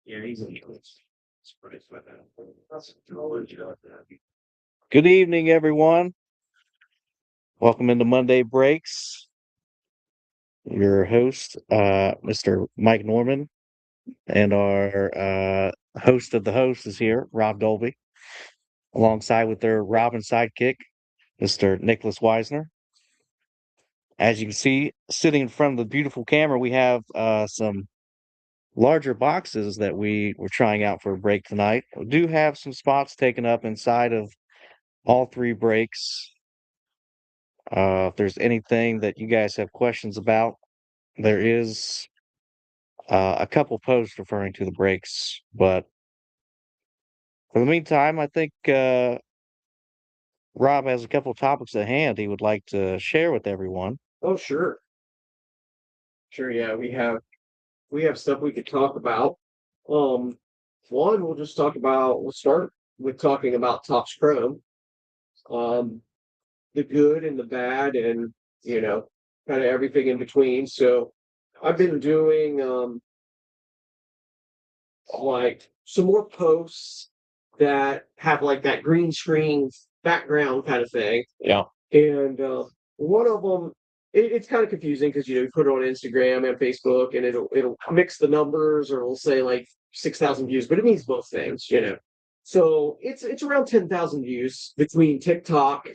Yeah, he's in Good evening, everyone. Welcome into Monday Breaks. Your host, Mr. Mike Norman, and our host of the host is here, Rob Dolby, alongside with their Robin sidekick, Mr. Nicholas Weisner. As you can see, sitting in front of the beautiful camera, we have some larger boxes that we were trying out for a break tonight. We do have some spots taken up inside of all three breaks. If there's anything that you guys have questions about, there is a couple posts referring to the breaks. But for the meantime, I think Rob has a couple topics at hand he would like to share with everyone. Oh, sure. Sure, yeah, we have stuff we could talk about. Um, One, we'll start with talking about Topps Chrome. Um, the good and the bad and, you know, kind of everything in between. So I've been doing like some more posts that have like that green screen background kind of thing. Yeah. And one of them, it's kind of confusing because you put it on Instagram and Facebook, and it'll mix the numbers, or it'll say like 6,000 views, but it means both things. So it's around 10,000 views between TikTok,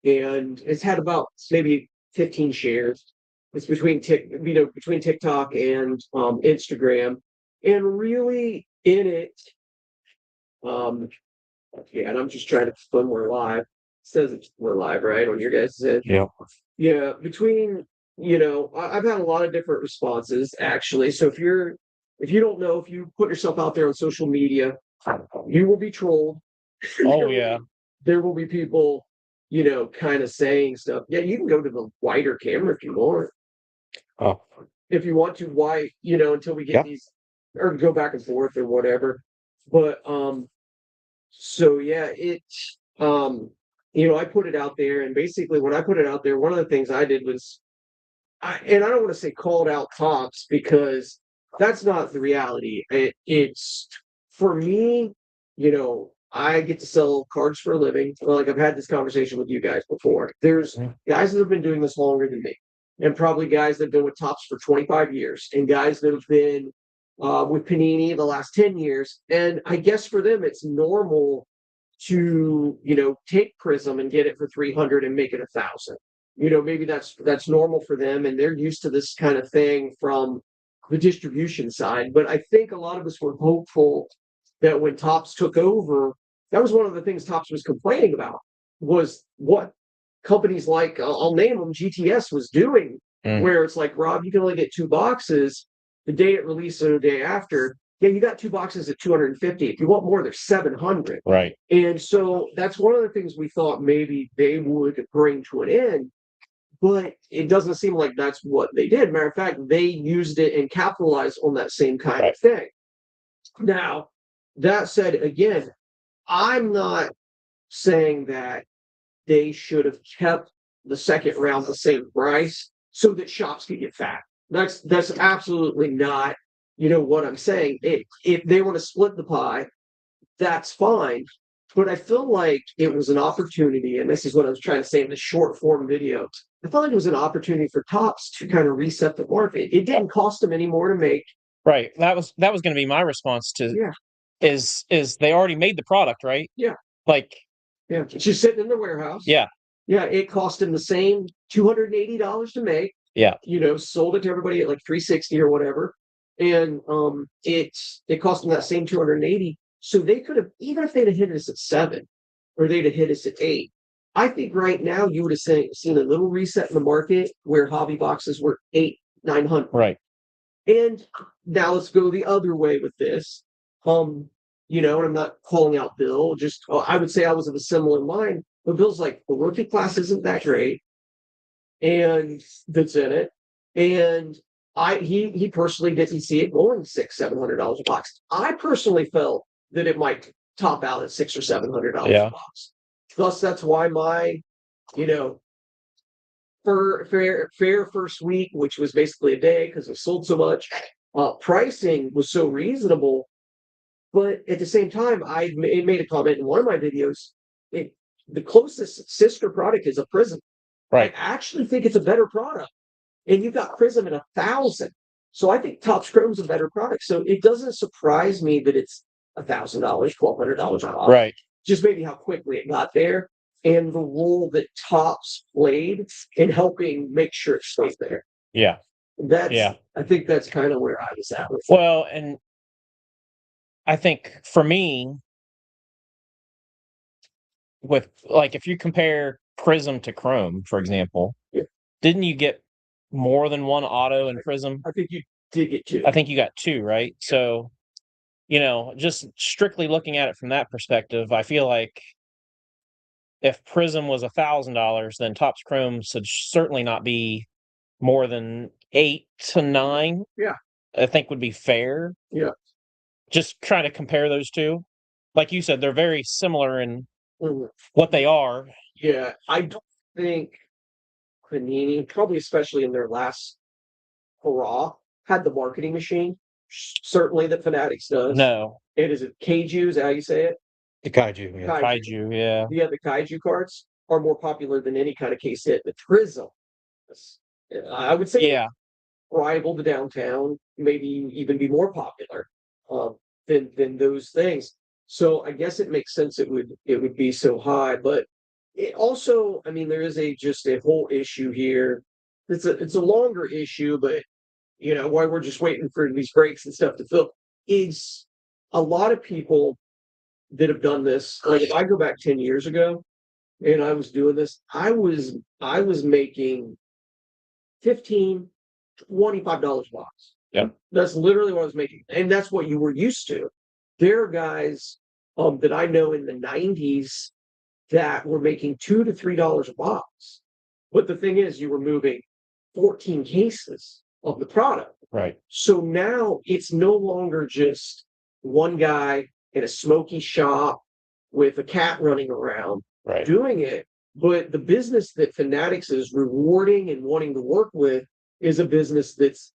and it's had about maybe 15 shares. It's between TikTok and Instagram, and really in it, um, yeah. And I'm just trying to confirm we're live. It says we're live, right, on your guys' end. Yeah. Yeah, I've had a lot of different responses actually. So if you don't know, if you put yourself out there on social media, you will be trolled. Oh, yeah. There will be people, kind of saying stuff. Yeah, you can go to the wider camera if you want. Oh, If you want to, why, until we get yeah. these, or go back and forth or whatever. But so yeah, I put it out there, and basically when I put it out there, one of the things I did was, and I don't want to say called out Topps, because that's not the reality. It's for me, I get to sell cards for a living. Like, I've had this conversation with you guys before. There's guys that have been doing this longer than me, and probably guys that have been with Topps for 25 years, and guys that have been with Panini the last 10 years. And I guess for them, it's normal to, take Prism and get it for 300 and make it 1,000. Maybe that's normal for them, and they're used to this kind of thing from the distribution side. But I think a lot of us were hopeful that when Topps took over, that was one of the things Topps was complaining about, was what companies like, I'll name them, GTS was doing, where it's like, Rob, you can only get two boxes the day it released or the day after. Yeah, you got two boxes at 250. If you want more, there's 700. Right. And so that's one of the things we thought maybe they would bring to an end, but it doesn't seem like that's what they did. Matter of fact, they used it and capitalized on that same kind of thing. Now, that said, again, I'm not saying that they should have kept the second round the same price so that shops could get fat. That's absolutely not, what I'm saying. If they want to split the pie, that's fine. But I feel like it was an opportunity, and this is what I was trying to say in the short form video. I felt like it was an opportunity for Topps to kind of reset the market. It didn't cost them any more to make. Right. That was going to be my response to is they already made the product, right? Yeah. Like, yeah, it's just sitting in the warehouse. Yeah. Yeah, it cost them the same $280 to make. Yeah. Sold it to everybody at like 360 or whatever. And it cost them that same 280. So they could have, even if they'd have hit us at 7, or they'd have hit us at 8, I think right now you would have seen a little reset in the market where hobby boxes were 800-900. Right. And now let's go the other way with this. And I'm not calling out Bill, just I would say I was of a similar mind, but Bill's like, the rookie class isn't that great, and that's in it. And he personally didn't see it going $600-700 a box. I personally felt that it might top out at $600 or $700 a box. Thus, that's why my, fair first week, which was basically a day because it sold so much, pricing was so reasonable. But at the same time, made a comment in one of my videos. The closest sister product is a Prism. Right. I actually think it's a better product, and you've got Prism at 1,000. So I think Topps Chrome's a better product. So it doesn't surprise me that it's $1,000, $1,200 off. Right. Just maybe how quickly it got there and the role that Topps played in helping make sure it stays there. Yeah. I think that's kind of where I was at with it. Well, and I think for me, with like if you compare Prism to Chrome, for example, Yeah. didn't you get more than one auto in Prism? I think you did get two. I think you got two, right? Yeah. So, just strictly looking at it from that perspective, I feel like if Prism was $1,000, then Topps Chrome should certainly not be more than 8 to 9. Yeah. I think would be fair. Yeah. Just trying to compare those two. Like you said, they're very similar in Mhm. what they are. Yeah, I don't think Panini, probably especially in their last hurrah, had the marketing machine. Certainly that Fanatics does. No. Is it Kaiju? Is that how you say it? The Kaiju, yeah. Kaiju, yeah. Yeah, the Kaiju cards are more popular than any kind of case hit. The Prism, I would say, Yeah. rival the Downtown, maybe even be more popular than those things. So I guess it makes sense it would be so high, but it also, I mean, there is just a whole issue here. It's a longer issue, but why we're just waiting for these breaks and stuff to fill is a lot of people that have done this. Like if I go back 10 years ago and I was doing this, I was making $15, $25 a box. Yeah. That's literally what I was making. And that's what you were used to. There are guys that I know in the 90s that were making $2 to $3 a box. But the thing is, you were moving 14 cases of the product. Right. So now it's no longer just one guy in a smoky shop with a cat running around doing it. But the business that Fanatics is rewarding and wanting to work with is a business that's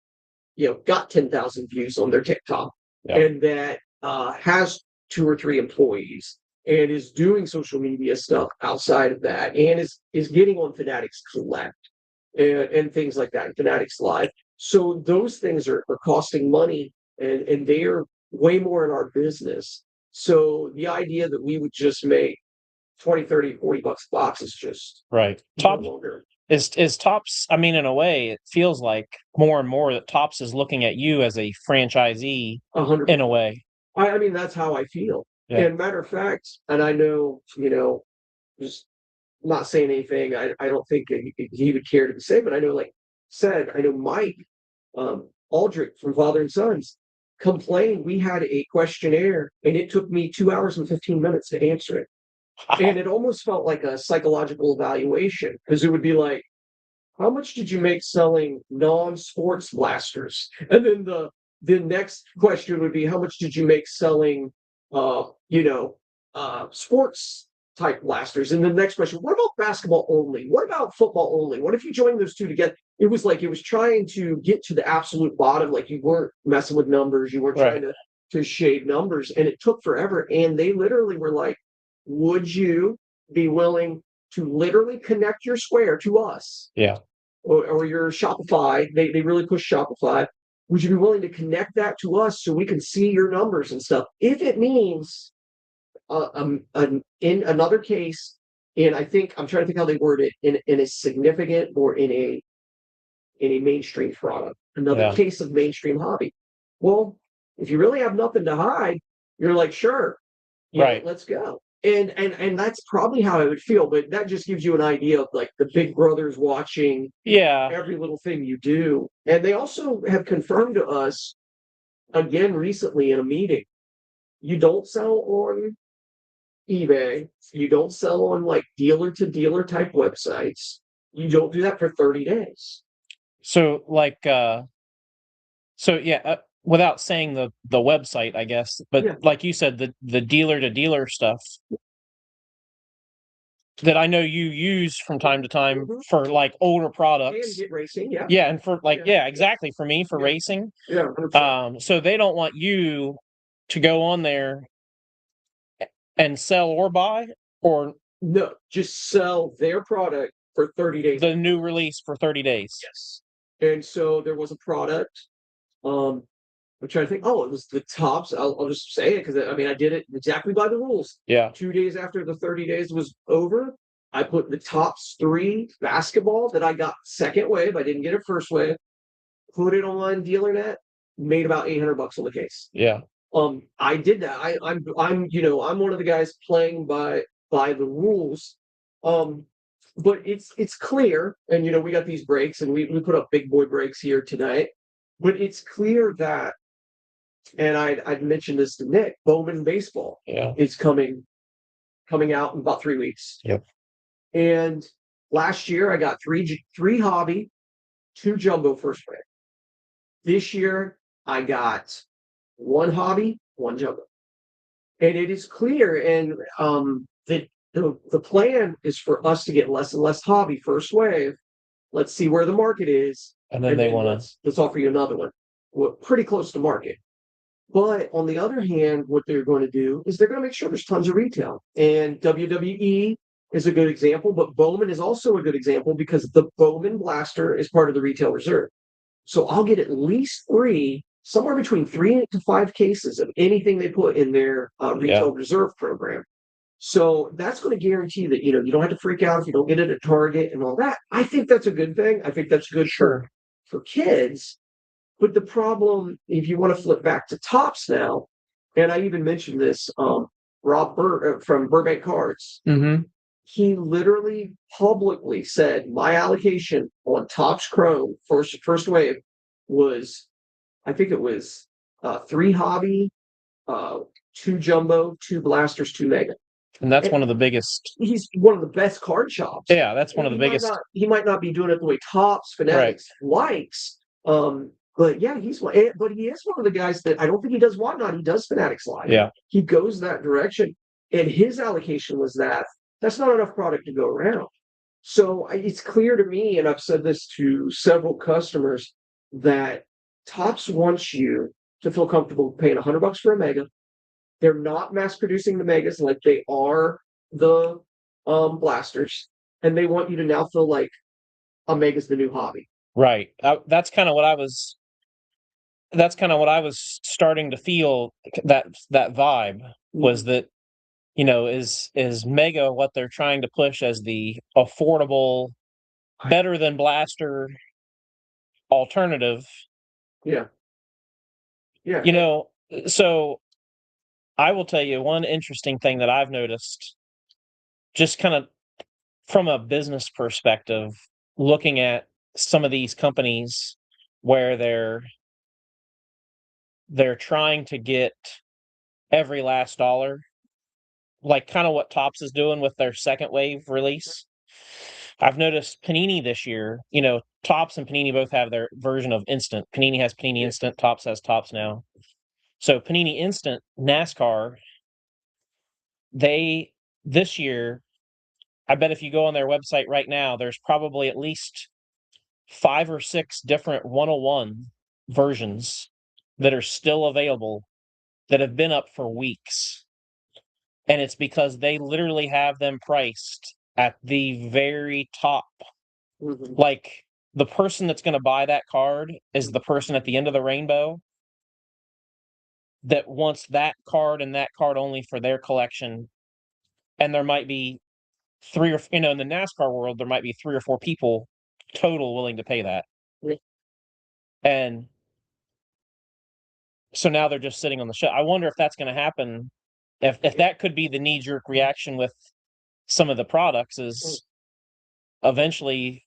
got 10,000 views on their TikTok and that has 2 or 3 employees and is doing social media stuff outside of that and is getting on Fanatics Collect and things like that, Fanatics Live. So those things are costing money and they are way more in our business. So the idea that we would just make 20, 30, 40 bucks a box is just right. Is Topps, I mean, in a way, it feels like more and more that Topps is looking at you as a franchisee 100%. in a way. I mean, that's how I feel. Yeah. And matter of fact, and I know, just not saying anything, I don't think he would care to say, but I know, I know Mike Aldrich from Father and Sons complained we had a questionnaire and it took me 2 hours and 15 minutes to answer it. And it almost felt like a psychological evaluation because it would be like, how much did you make selling non-sports blasters? And then the next question would be, how much did you make selling, sports type blasters? And the next question, what about basketball only? What about football only? What if you join those two together? It was like, it was trying to get to the absolute bottom. Like you weren't messing with numbers. You weren't trying to shade numbers. And it took forever. And they literally were like, would you be willing to literally connect your Square to us? Yeah. Or your Shopify? They really push Shopify. Would you be willing to connect that to us so we can see your numbers and stuff? If it means in another case, and I think I'm trying to think how they word it in a significant or in a mainstream product, another case of mainstream hobby. Well, if you really have nothing to hide, you're like, sure, let's go. And that's probably how I would feel, but that just gives you an idea of like the big brothers watching every little thing you do. And they also have confirmed to us again recently in a meeting, you don't sell on eBay, you don't sell on like dealer to dealer type websites. You don't do that for 30 days. So without saying the website, I guess, but like you said, the dealer to dealer stuff, that I know you use from time to time Mhm. for like older And products. get racing, yeah. Yeah, and for like, Yeah. exactly, for me, for Yeah. racing. Yeah, 100%. So they don't want you to go on there and sell or buy, or No, just sell their product for 30 days. the new release for 30 days. Yes. And so there was a product, I'm trying to think. Oh, it was the tops. I'll just say it because I mean I did it exactly by the rules. Yeah. 2 days after the 30 days was over, I put the tops 3 basketball that I got second wave. I didn't get it first wave. Put it on DealerNet. Made about $800 on the case. Yeah. I did that. I'm one of the guys playing by the rules. But it's clear, and we got these breaks, and we put up big boy breaks here tonight. But it's clear that, and I'd mentioned this to Nick, Bowman baseball is coming out in about 3 weeks. Yep. And last year I got three hobby, 2 jumbo first wave. This year I got 1 hobby, 1 jumbo. And it is clear, and the plan is for us to get less and less hobby first wave. Let's see where the market is, And then they want to. let's offer you another one. We're pretty close to market. But on the other hand, what they're going to do is they're going to make sure there's tons of retail. And WWE is a good example, but Bowman is also a good example because the Bowman Blaster is part of the retail reserve. So I'll get at least 3, somewhere between 3 to 5 cases of anything they put in their retail reserve program. So that's going to guarantee that, you don't have to freak out if you don't get it at Target and all that. I think that's a good thing. I think that's good for kids. But the problem, if you want to flip back to tops now, and I even mentioned this, Rob from Burbank Cards, Mm-hmm. he literally publicly said my allocation on Topps Chrome first wave was, I think it was 3 hobby, 2 jumbo, 2 blasters, 2 mega. And that's one of the biggest. He's one of the best card shops. Yeah, that's one of the biggest. He might not be doing it the way Topps Fanatics likes. But yeah, but he is one of the guys that I don't think he does Whatnot. He does Fanatics Live. Yeah. He goes that direction. And his allocation was that's not enough product to go around. So it's clear to me, and I've said this to several customers, that Topps wants you to feel comfortable paying $100 for a mega. They're not mass producing the megas like they are the blasters, and they want you to now feel like a mega's the new hobby. Right. That's kind of what I was. That's kind of what I was starting to feel. That vibe was that, is Mega what they're trying to push as the affordable, better than blaster alternative. Yeah. Yeah. So I will tell you one interesting thing that I've noticed, just kind of from a business perspective, looking at some of these companies where they're trying to get every last dollar, like kind of what Topps is doing with their second wave release. I've noticed Panini this year, Topps and Panini both have their version of Instant. Panini has Panini Instant, Topps has Topps now. So Panini Instant NASCAR, this year, I bet if you go on their website right now, there's probably at least 5 or 6 different 101 versions that are still available that have been up for weeks. And it's because they literally have them priced at the very top. Mm-hmm. Like, the person that's going to buy that card is the person at the end of the rainbow that wants that card and that card only for their collection. And there might be 3 or, in the NASCAR world, there might be 3 or 4 people total willing to pay that. Yeah. And so now they're just sitting on the shelf. I wonder if that's going to happen. If that could be the knee-jerk reaction with some of the products, is eventually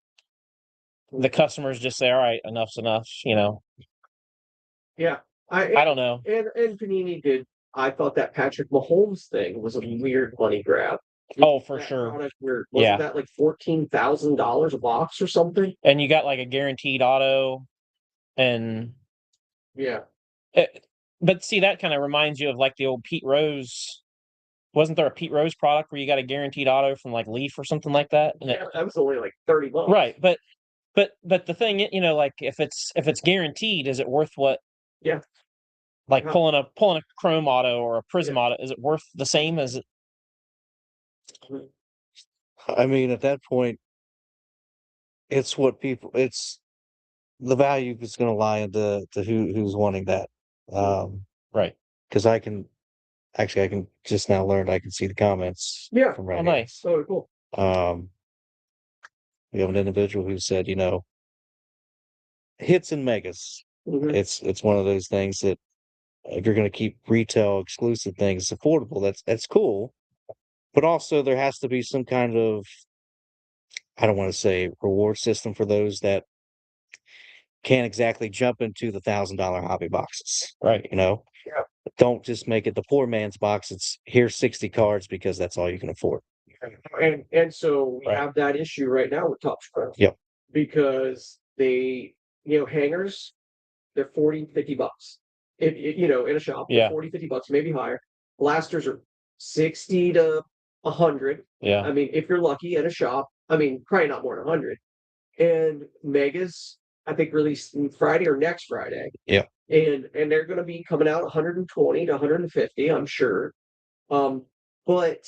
the customers just say, all right, enough's enough, Yeah. I don't know. And Panini did. I thought that Patrick Mahomes thing was a weird money grab. Oh, for sure. Wasn't that like $14,000 a box or something? And you got like a guaranteed auto, and yeah. But see, that kind of reminds you of like the old Pete Rose wasn't there a Pete Rose product where you got a guaranteed auto from like Leaf or something like that? And Yeah, that was only like $30. right, but the thing, like if it's guaranteed, is it worth what? Yeah. Like Yeah. pulling a Chrome auto or a Prism auto, is it worth the same as it? I mean, at that point, it's the value is going to lie into who's wanting that. Right. Because I can just now learned I can see the comments. Yeah. From right Oh, here. nice. Oh, cool. We have an individual who said, hits and megas. Mhm. It's one of those things that if you're going to keep retail exclusive things affordable, that's cool. But also there has to be some kind of, I don't want to say reward system for those that can't exactly jump into the $1,000 hobby boxes. Right. Yeah. Don't just make it the poor man's box. It's here's 60 cards because that's all you can afford. And so we Right. have that issue right now with Topps Pro. Yep. Because they, hangers, they're $40-$50. If in a shop, Yeah. they're $40-$50, maybe higher. Blasters are 60 to 100. Yeah. I mean, if you're lucky at a shop, I mean, probably not more than 100. And Megas, I think released Friday or next Friday. Yeah. And they're going to be coming out 120 to 150, I'm sure. But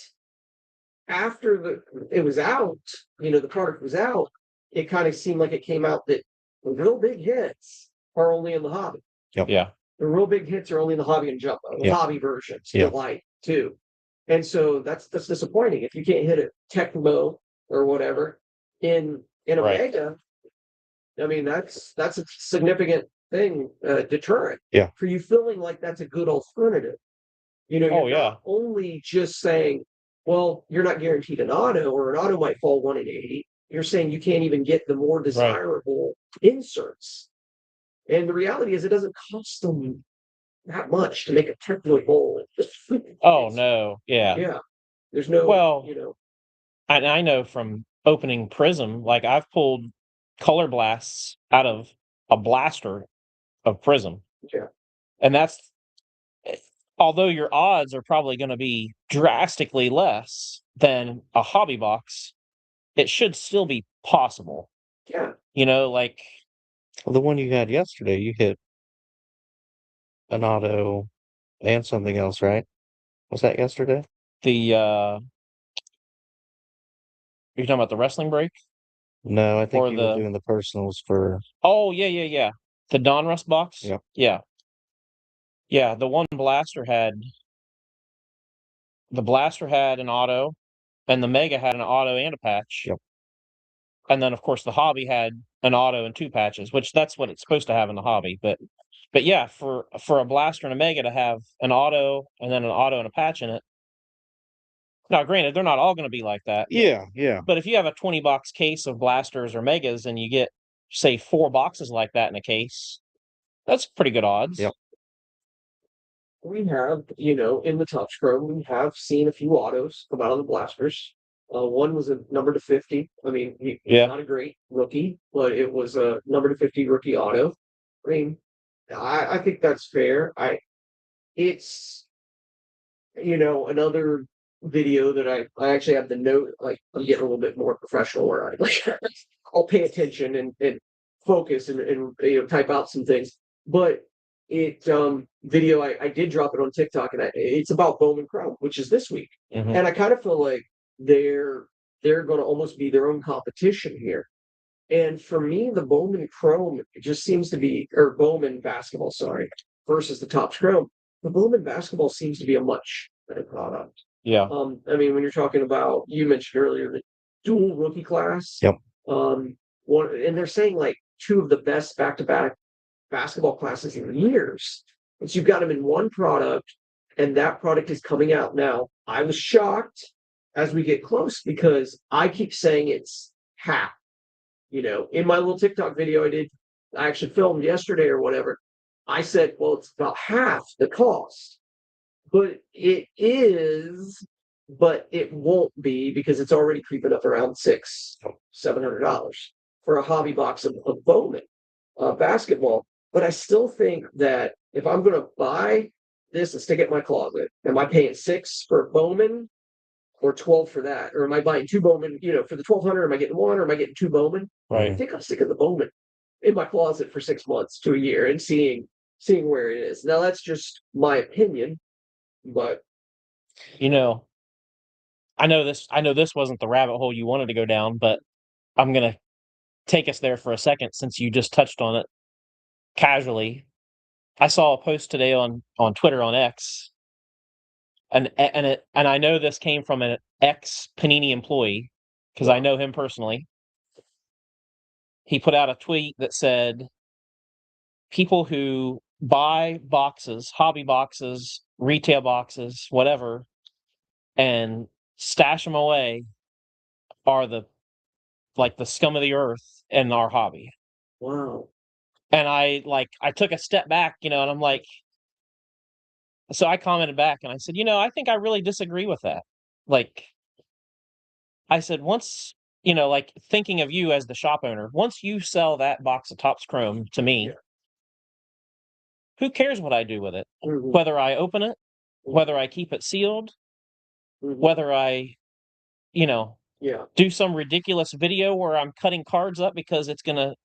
after it was out, the product was out, it kind of seemed like it came out that the real big hits are only in the hobby. Yep. Yeah. The real big hits are only in the hobby and jumbo, the Yeah. hobby versions, Yeah. the light too. And so that's disappointing. If you can't hit a Tecmo or whatever in a Right. mega, I mean that's a significant thing, deterrent. Yeah. For you feeling like that's a good alternative. You're Oh, yeah. not only just saying, well, you're not guaranteed an auto, or an auto might fall 1 in 80. You're saying you can't even get the more desirable inserts. And the reality is, it doesn't cost them that much to make a Tecmo bowl. Oh no. Yeah. Yeah. There's no, Well, I know from opening Prism, like I've pulled color blasts out of a blaster of Prism. Yeah. And that's, although your odds are probably going to be drastically less than a hobby box, it should still be possible. Yeah. Like Well, the one you had yesterday, you hit an auto and something else, right? Was that yesterday? are you talking about the wrestling break? No, I think Or you were doing the personals for. Oh, yeah. The Donruss box? Yep. Yeah. Yeah, the blaster had an auto, and the Mega had an auto and a patch. Yep. And then of course the hobby had an auto and 2 patches, which that's what it's supposed to have in the hobby. But yeah, for a blaster and a Mega to have an auto and then an auto and a patch in it. Now, granted, they're not all going to be like that. Yeah. But if you have a 20-box case of blasters or Megas and you get, say, 4 boxes like that in a case, that's pretty good odds. Yep. We have, in the Topps Pro, we have seen a few autos come out of the blasters. One was a number to 50. I mean, he's not a great rookie, but it was a number to 50 rookie auto. I mean, I think that's fair. It's another video that I actually have the note, like I'm getting a little bit more professional where I like I'll pay attention and focus and type out some things. But video I did drop it on TikTok, and it's about Bowman Chrome, which is this week. Mhm. And I kind of feel like they're going to almost be their own competition here. And for me, the Bowman Chrome just seems to be, or Bowman basketball, sorry, versus the Topps Chrome. The Bowman basketball seems to be a much better product. Yeah. I mean, when you're talking about, you mentioned earlier the dual rookie class. Yep. And they're saying like 2 of the best back-to-back basketball classes in years. And so you've got them in one product, and that product is coming out now. I was shocked as we get close because I keep saying it's half. In my little TikTok video I actually filmed yesterday or whatever, I said, well, it's about half the cost. But it is, but it won't be because it's already creeping up around $600-$700 for a hobby box of Bowman basketball. But I still think that if I'm going to buy this and stick it in my closet. Am I paying $6 for Bowman or 12 for that? Or am I buying two Bowman, for the 1,200? Am I getting one or am I getting two Bowman? Right. I think I'm sticking the Bowman in my closet for 6 months to a year and seeing where it is. Now that's just my opinion, but I know this wasn't the rabbit hole you wanted to go down, but I'm gonna take us there for a second since you just touched on it casually. I saw a post today on Twitter on X, and I know this came from an ex Panini employee because I know him personally. He put out a tweet that said, "People who buy boxes, hobby boxes, retail boxes, whatever, and stash them away are the scum of the earth in our hobby." wow. And I took a step back, and I'm like, so I commented back and I said, I think I really disagree with that. Like, I said, once, thinking of you as the shop owner, once you sell that box of Topps Chrome to me, Yeah. who cares what I do with it? Mhm. Whether I open it, whether I keep it sealed, Mhm. whether I, Yeah. do some ridiculous video where I'm cutting cards up because it's gonna,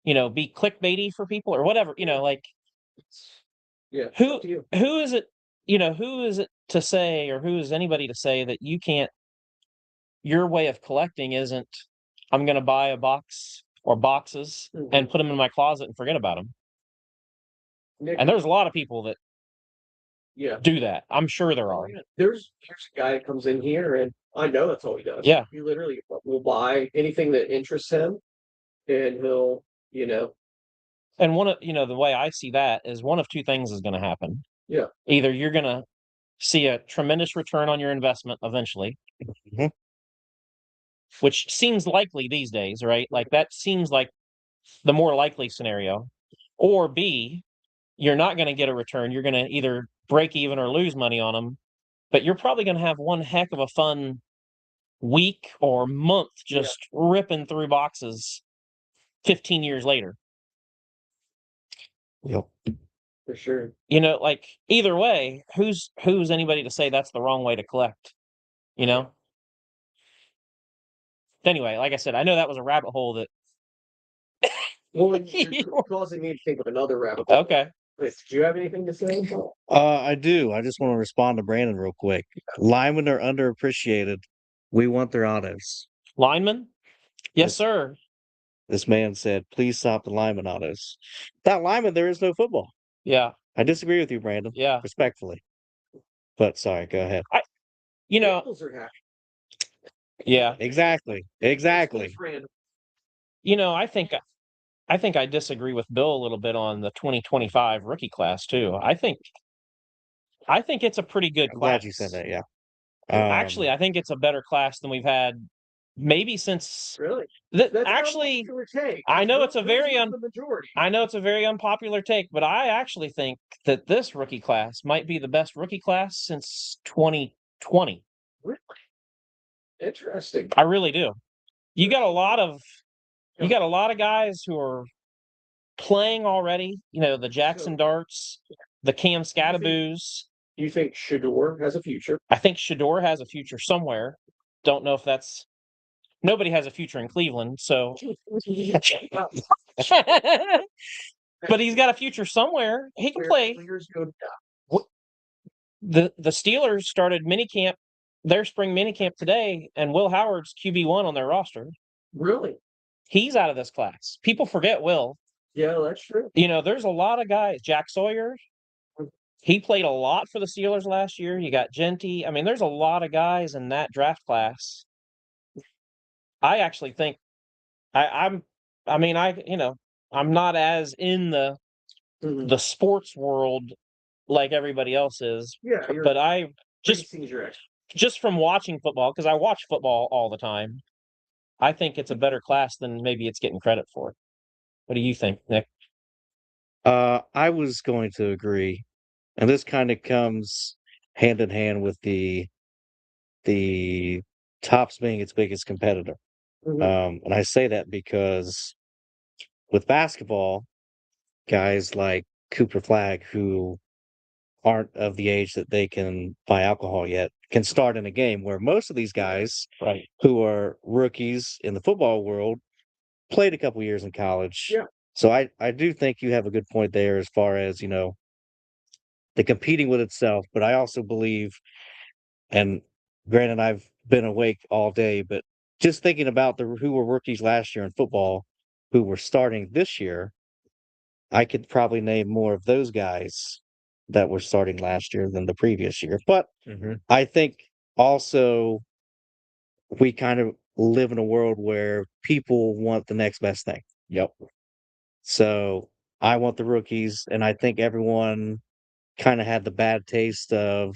be clickbaity for people or whatever, like Yeah. It's who up to you. who is it, who is it to say, or who is anybody to say that you can't, your way of collecting isn't, I'm gonna buy a box or boxes and Mhm. put them in my closet and forget about them. Nick, And there's a lot of people that yeah. do that. I'm sure there Oh, are. yeah. Here's a guy that comes in here, and I know that's all he does. Yeah. He literally will buy anything that interests him, and he'll, And one of, the way I see that is one of two things is gonna happen. yeah, Either you're gonna see a tremendous return on your investment eventually, Mhm. which seems likely these days, right? Like that seems like the more likely scenario. Or B, you're not going to get a return. You're going to either break even or lose money on them, but you're probably going to have one heck of a fun week or month just ripping through boxes 15 years later. Yep. for sure. Like either way, who's anybody to say that's the wrong way to collect? Anyway, like I said, I know that was a rabbit hole that Well, you're causing me to think of another rabbit hole. okay. Wait, did you have anything to say? I do. I just want to respond to Brandon real quick. Linemen are underappreciated. We want their autos. Lineman? Yes, This sir. this man said, please stop the lineman autos. Without linemen, there is no football. Yeah. I disagree with you, Brandon. Yeah. Respectfully. But sorry, go ahead. Ankles are happy. Yeah. Exactly. Exactly. I think I disagree with Bill a little bit on the 2025 rookie class too. I think it's a pretty good I'm class. glad you said that, yeah. Actually, I think it's a better class than we've had maybe since Really? that That's actually not a take. I know it's a Those very were the majority. I know it's a very unpopular take, but I actually think that this rookie class might be the best rookie class since 2020. Really? Interesting. I really do. You got a lot of guys who are playing already, the Jackson Darts, the Cam Scadaboos. You think Shador has a future? I think Shador has a future somewhere. Don't know if that's nobody has a future in Cleveland, so but he's got a future somewhere. He can play. The Steelers started minicamp, their spring minicamp today, and Will Howard's QB1 on their roster. Really? He's out of this class. People forget Will. Yeah, that's true. There's a lot of guys. Jack Sawyer, he played a lot for the Steelers last year. You got Genty. I mean, there's a lot of guys in that draft class. I actually think I'm not as in the sports world like everybody else is. Yeah, but I your just from watching football, because I watch football all the time, I think it's a better class than maybe it's getting credit for. What do you think, Nick? I was going to agree. And this kind of comes hand in hand with the Tops being its biggest competitor. And I say that because with basketball, guys like Cooper Flagg, who aren't of the age that they can buy alcohol yet can start in a game, where most of these guys Right. who are rookies in the football world played a couple years in college. Yeah. So I do think you have a good point there as far as, the competing with itself, but I also believe, and granted I've been awake all day, but just thinking about who were rookies last year in football who were starting this year, I could probably name more of those guys that were starting last year than the previous year. But I think also we kind of live in a world where people want the next best thing. Yep. So I want the rookies, and I think everyone kind of had the bad taste of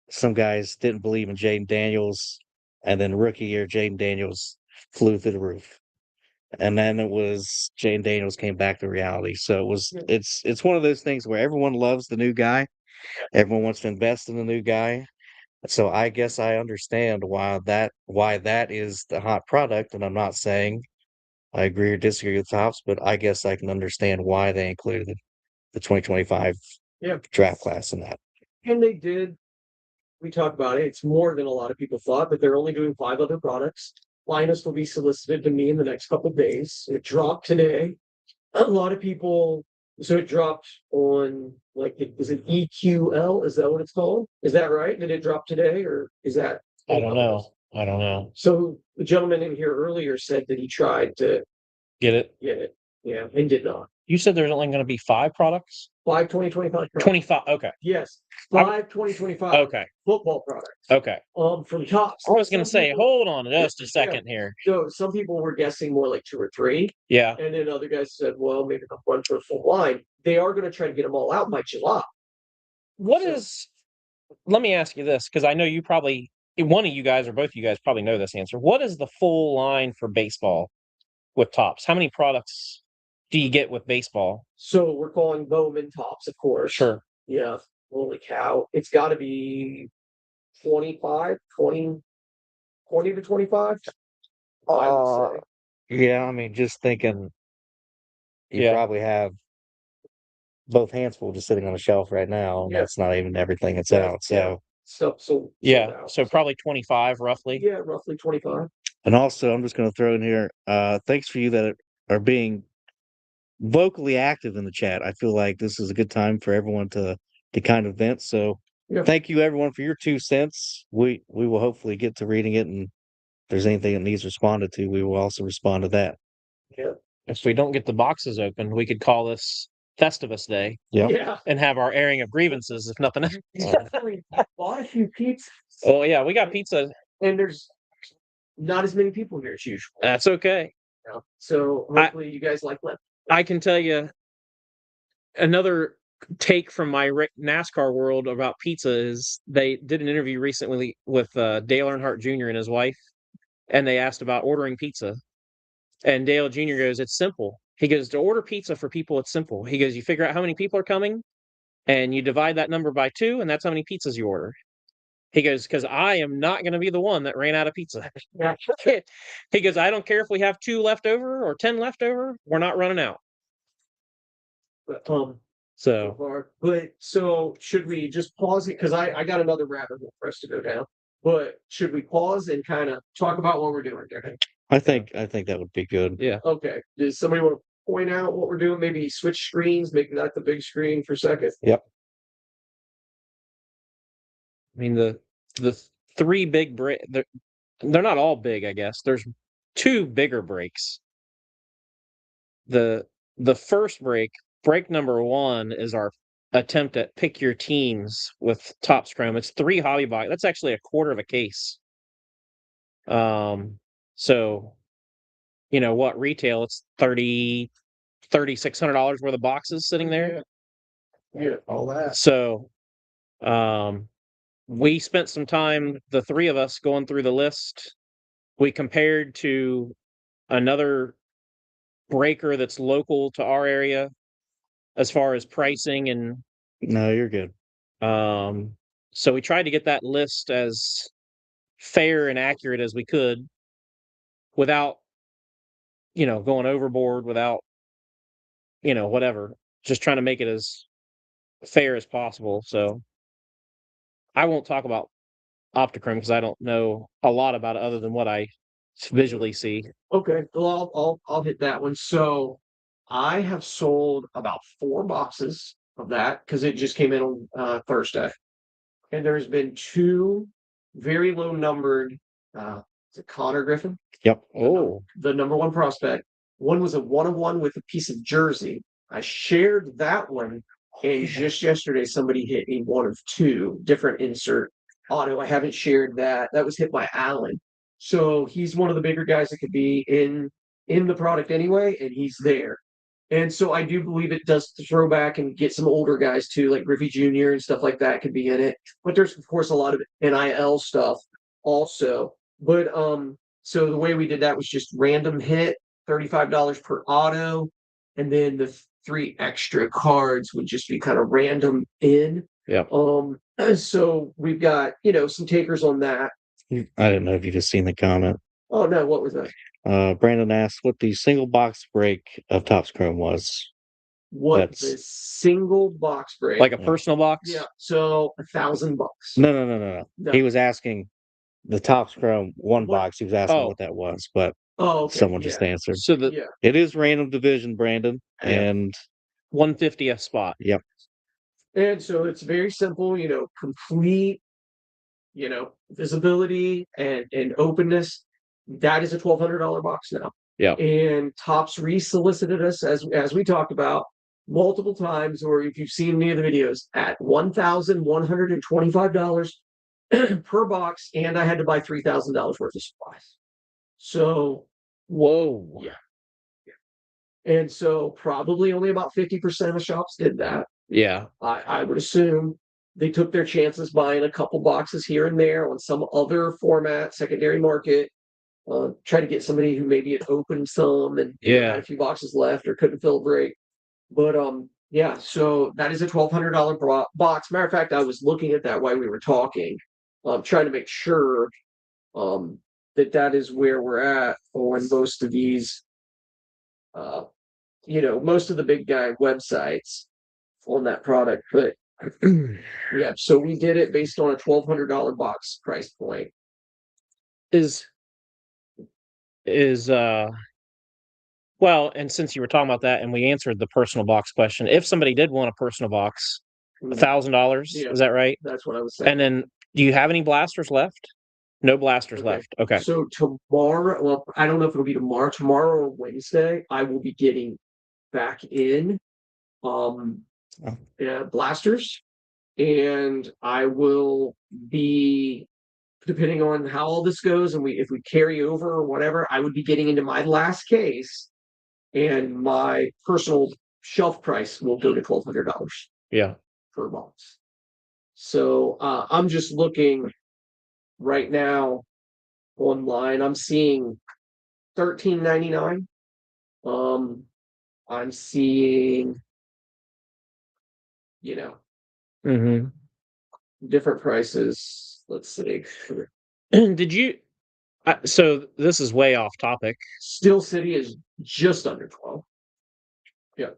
some guys didn't believe in Jaden Daniels, and then rookie year Jaden Daniels flew through the roof. And then it was Jaden Daniels came back to reality. So it's one of those things where everyone loves the new guy. Everyone wants to invest in the new guy. So I guess I understand why that is the hot product. And I'm not saying I agree or disagree with Tops, but I guess I can understand why they included the 2025 draft class in that. And they did. We talked about it. It's more than a lot of people thought, but they're only doing 5 other products. Linus will be solicited to me in the next couple of days. It dropped today. A lot of people. So it dropped on is it EQL? Is that what it's called? Is that right? Did it drop today, or is that? I don't know. I don't know. So the gentleman in here earlier said that he tried to Get it? get it, yeah, and did not. You said there's only going to be 5 products? 5 2025. 25. Okay. Yes, 5 2025. Okay. Football products. Okay. From Tops. I was going to Some say, people- hold on just a second here. So some people were guessing more like 2 or 3, Yeah. and then other guys said, well, maybe they'll run for a full line. They are going to try to get them all out by July. Let me ask you this, because I know you probably, one of you guys or both of you guys probably know this answer. What is the full line for baseball with Tops? How many products do you get with baseball? So we're calling Bowman Tops, of course. Sure. Yeah. Holy cow. It's got to be 25, 20 to 25. I would say. Yeah, I mean, just thinking you Yeah. probably have both hands full just sitting on a shelf right now. And Yeah. that's not even everything that's Yeah, out. So, So Yeah. out. So probably 25 roughly. Yeah, roughly 25. and also, I'm just going to throw in here, thanks for you that are being vocally active in the chat. I feel like this is a good time for everyone to kind of vent. So, Yeah. thank you everyone for your 2 cents. We will hopefully get to reading it, and if there's anything that needs responded to, we will also respond to that. Yeah. If we don't get the boxes open, we could call this Festivus Day. Yep. Yeah. And have our airing of grievances, if nothing else. Bought a few pizzas. Oh yeah, we got pizza. And there's not as many people here as usual. That's okay. Yeah. So hopefully you guys like that. I can tell you another take from my NASCAR world about pizza is they did an interview recently with Dale Earnhardt Jr. and his wife, and they asked about ordering pizza. And Dale Jr. goes, "It's simple." He goes, "To order pizza for people, it's simple." He goes, "You figure out how many people are coming, and you divide that number by 2, and that's how many pizzas you order." He goes, "Because I am not going to be the one that ran out of pizza." Yeah. He goes, "I don't care if we have 2 left over or 10 left over. We're not running out." But, so should we just pause it? Because I got another rabbit hole for us to go down. But should we pause and kind of talk about what we're doing there? I think that would be good. Yeah. Okay. Does somebody want to point out what we're doing? Maybe switch screens, make that the big screen for a second. Yep. I mean the 3 big break. They're not all big, I guess. There's 2 bigger breaks. The first break number 1, is our attempt at pick your teams with Topps Chrome. It's 3 hobby box. That's actually a quarter of a case. So what retail? It's $3,600 worth of boxes sitting there. Yeah, all that. So, we spent some time, the 3 of us, going through the list. We compared to another breaker that's local to our area as far as pricing and No, you're good. so we tried to get that list as fair and accurate as we could without going overboard, without whatever, just trying to make it as fair as possible. So I won't talk about Optichrome because I don't know a lot about it other than what I visually see. Okay, well, I'll hit that one. So I have sold about 4 boxes of that because it just came in on Thursday, and there's been 2 very low numbered. Is it Connor Griffin? Yep. Oh, The number 1 prospect. One was a 1-of-1 with a piece of jersey. I shared that one, and just yesterday somebody hit a 1-of-2 different insert auto. I haven't shared that. That was hit by Allen. So he's one of the bigger guys that could be in the product anyway, and he's there. And so I do believe it does throw back and get some older guys too, like Griffey Jr. and stuff like that could be in it. But there's of course a lot of NIL stuff also. But so the way we did that was just random hit, $35 per auto, and then the 3 extra cards would just be kind of random in. yeah. So we've got, some takers on that. I didn't know if you just seen the comment. Oh no, what was that? Brandon asked what the single box break of Topps Chrome was. What That's the single box break? Like a personal box? Yeah, so $1,000. No. No. He was asking the Topps Chrome one What- box. He was asking Oh. what that was, but Oh, okay. someone just answered. So the Yeah. It is random division, Brandon, Yeah. and 150th spot. yep. And so it's very simple, complete, visibility and openness. That is a $1,200 box now. Yeah. And Topps re-solicited us as we talked about multiple times, or if you've seen any of the videos, at $1,125 per box, and I had to buy $3,000 worth of supplies. So Whoa. yeah. And so probably only about 50% of the shops did that. Yeah. I would assume they took their chances buying a couple boxes here and there on some other format, secondary market. Try to get somebody who maybe had opened some and had a few boxes left or couldn't fill a break. But yeah, so that is a $1,200 box. Matter of fact, I was looking at that while we were talking, trying to make sure that is where we're at on most of these. Most of the big guy websites on that product, but yeah, so we did it based on a $1,200 box price point. Is well, and since you were talking about that and we answered the personal box question, if somebody did want a personal box, $1,000, Yeah. is that right? That's what I was saying. And then do you have any blasters left? No blasters Okay. left. Okay. So tomorrow, well, I don't know if it'll be tomorrow or Wednesday, I will be getting back in blasters, and I will be, depending on how all this goes, and if we carry over or whatever, I would be getting into my last case, and my personal shelf price will go to $1,200 Yeah. per box. So I'm just looking right now online. I'm seeing $13.99. I'm seeing, different prices. Let's see. Did you? So this is way off topic. Steel City is just under 12. Yeah.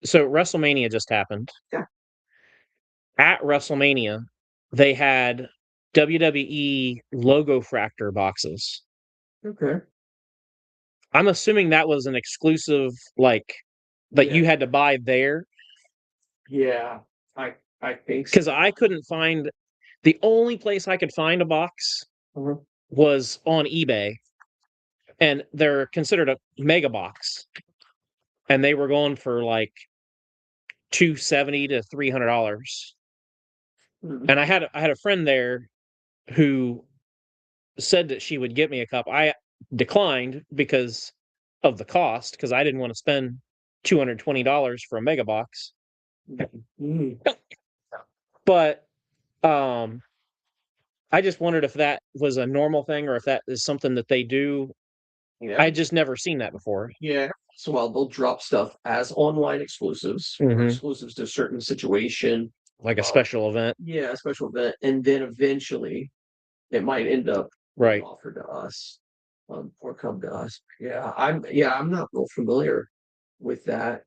So WrestleMania just happened. Yeah. At WrestleMania, they had WWE logo fractor boxes. Okay. I'm assuming that was an exclusive, like, that you had to buy there. Yeah, I think so. Because I couldn't find, the only place I could find a box was on eBay, and they're considered a mega box, and they were going for like $270 to $300. And I had a friend there who said that she would get me a cup. I declined because of the cost, because I didn't want to spend $220 for a mega box. But I just wondered if that was a normal thing or if that is something that they do. Yeah. I just never seen that before. Yeah. So they'll drop stuff as online exclusives or exclusives to a certain situation. Like a special event. Yeah, a special event. And then eventually it might end up being offered to us. Or come to us. I'm not real familiar with that.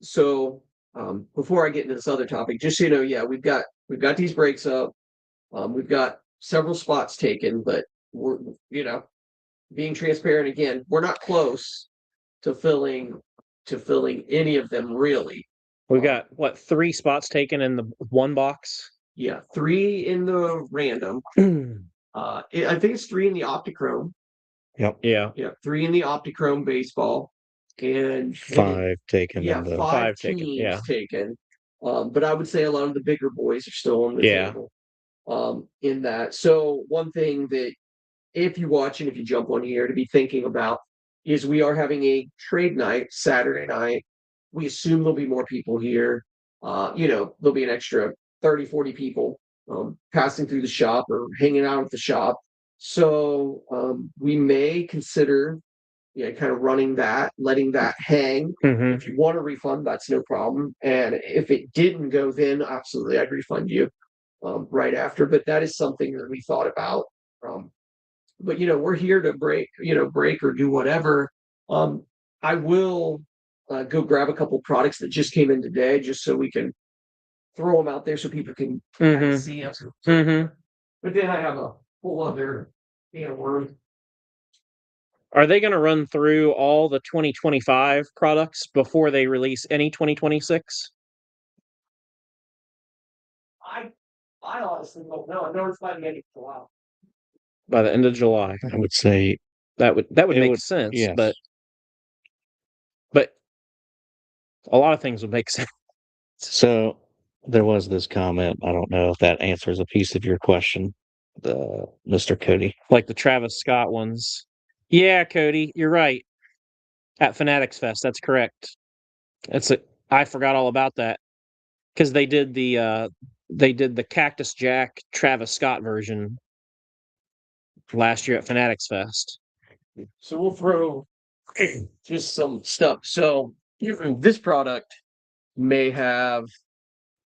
So before I get into this other topic, just so you know, yeah, we've got these breaks up. We've got several spots taken, but we're being transparent again. We're not close to filling any of them really. We got what 3 spots taken in the one box? Yeah, 3 in the random. I think it's 3 in the Optichrome. Yep. Yeah. Yeah, 3 in the Optichrome baseball, and 5 taken yeah, in the 5 taken, teams yeah. taken. But I would say a lot of the bigger boys are still on the table. In that, so one thing that if you watch and if you jump on here to be thinking about is we are having a trade night Saturday night. We assume there'll be more people here. There'll be an extra 30, 40 people passing through the shop or hanging out at the shop. So we may consider kind of running that, letting that hang. Mhm. If you want a refund, that's no problem. And if it didn't go, then absolutely I'd refund you right after. But that is something that we thought about. But we're here to break or do whatever. I will go grab a couple products that just came in today, just so we can throw them out there so people can Mhm. see us. Mhm. But then I have a whole other worm. Are they going to run through all the 2025 products before they release any 2026? I honestly don't know. I know it's by the end of July. By the end of July. I would say That would it make would, sense, yes. but a lot of things would make sense. So there was this comment. I don't know if that answers a piece of your question, Mr. Cody. Like the Travis Scott ones. Yeah, Cody, you're right. At Fanatics Fest, that's correct. I forgot all about that because they did the Cactus Jack Travis Scott version last year at Fanatics Fest. So we'll throw just some stuff. So this product may have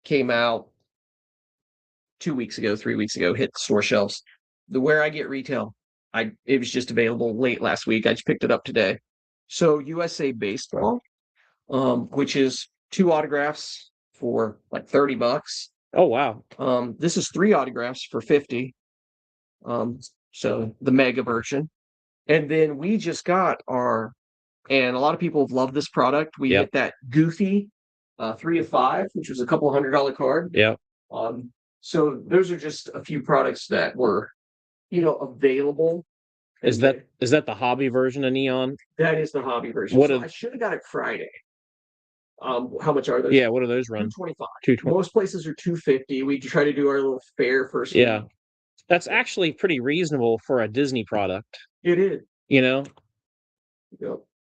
came out 2 weeks ago, 3 weeks ago, hit the store shelves. Where I get retail, it was just available late last week. I just picked it up today. So USA Baseball, which is 2 autographs for like $30. Oh wow. This is 3 autographs for 50. So the mega version. And then we just got and a lot of people have loved this product. We hit that Goofy 3 of 5, which was a couple $100 card. Yeah. So those are just a few products that were, available. Is that the hobby version of Neon? That is the hobby version. I should have got it Friday. How much are those? Yeah, what do those run? $225. Most places are $250. We try to do our little fair first. Yeah. That's actually pretty reasonable for a Disney product. It is. Yep.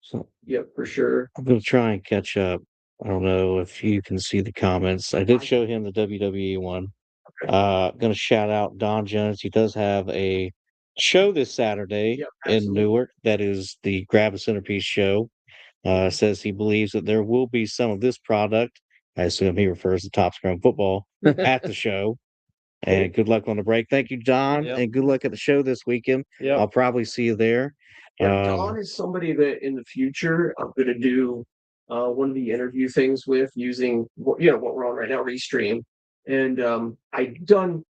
So yep, for sure. I'm going to try and catch up. I don't know if you can see the comments. I did show him the WWE one. Going to shout out Don Jones. He does have a show this Saturday in Newark. That is the Grab a Centerpiece show. Says he believes that there will be some of this product. I assume he refers to Topps Chrome Football at the show. And good luck on the break. Thank you, Don, and good luck at the show this weekend. I'll probably see you there. Don is somebody that in the future I'm going to do one of the interview things with using what we're on right now, Restream. And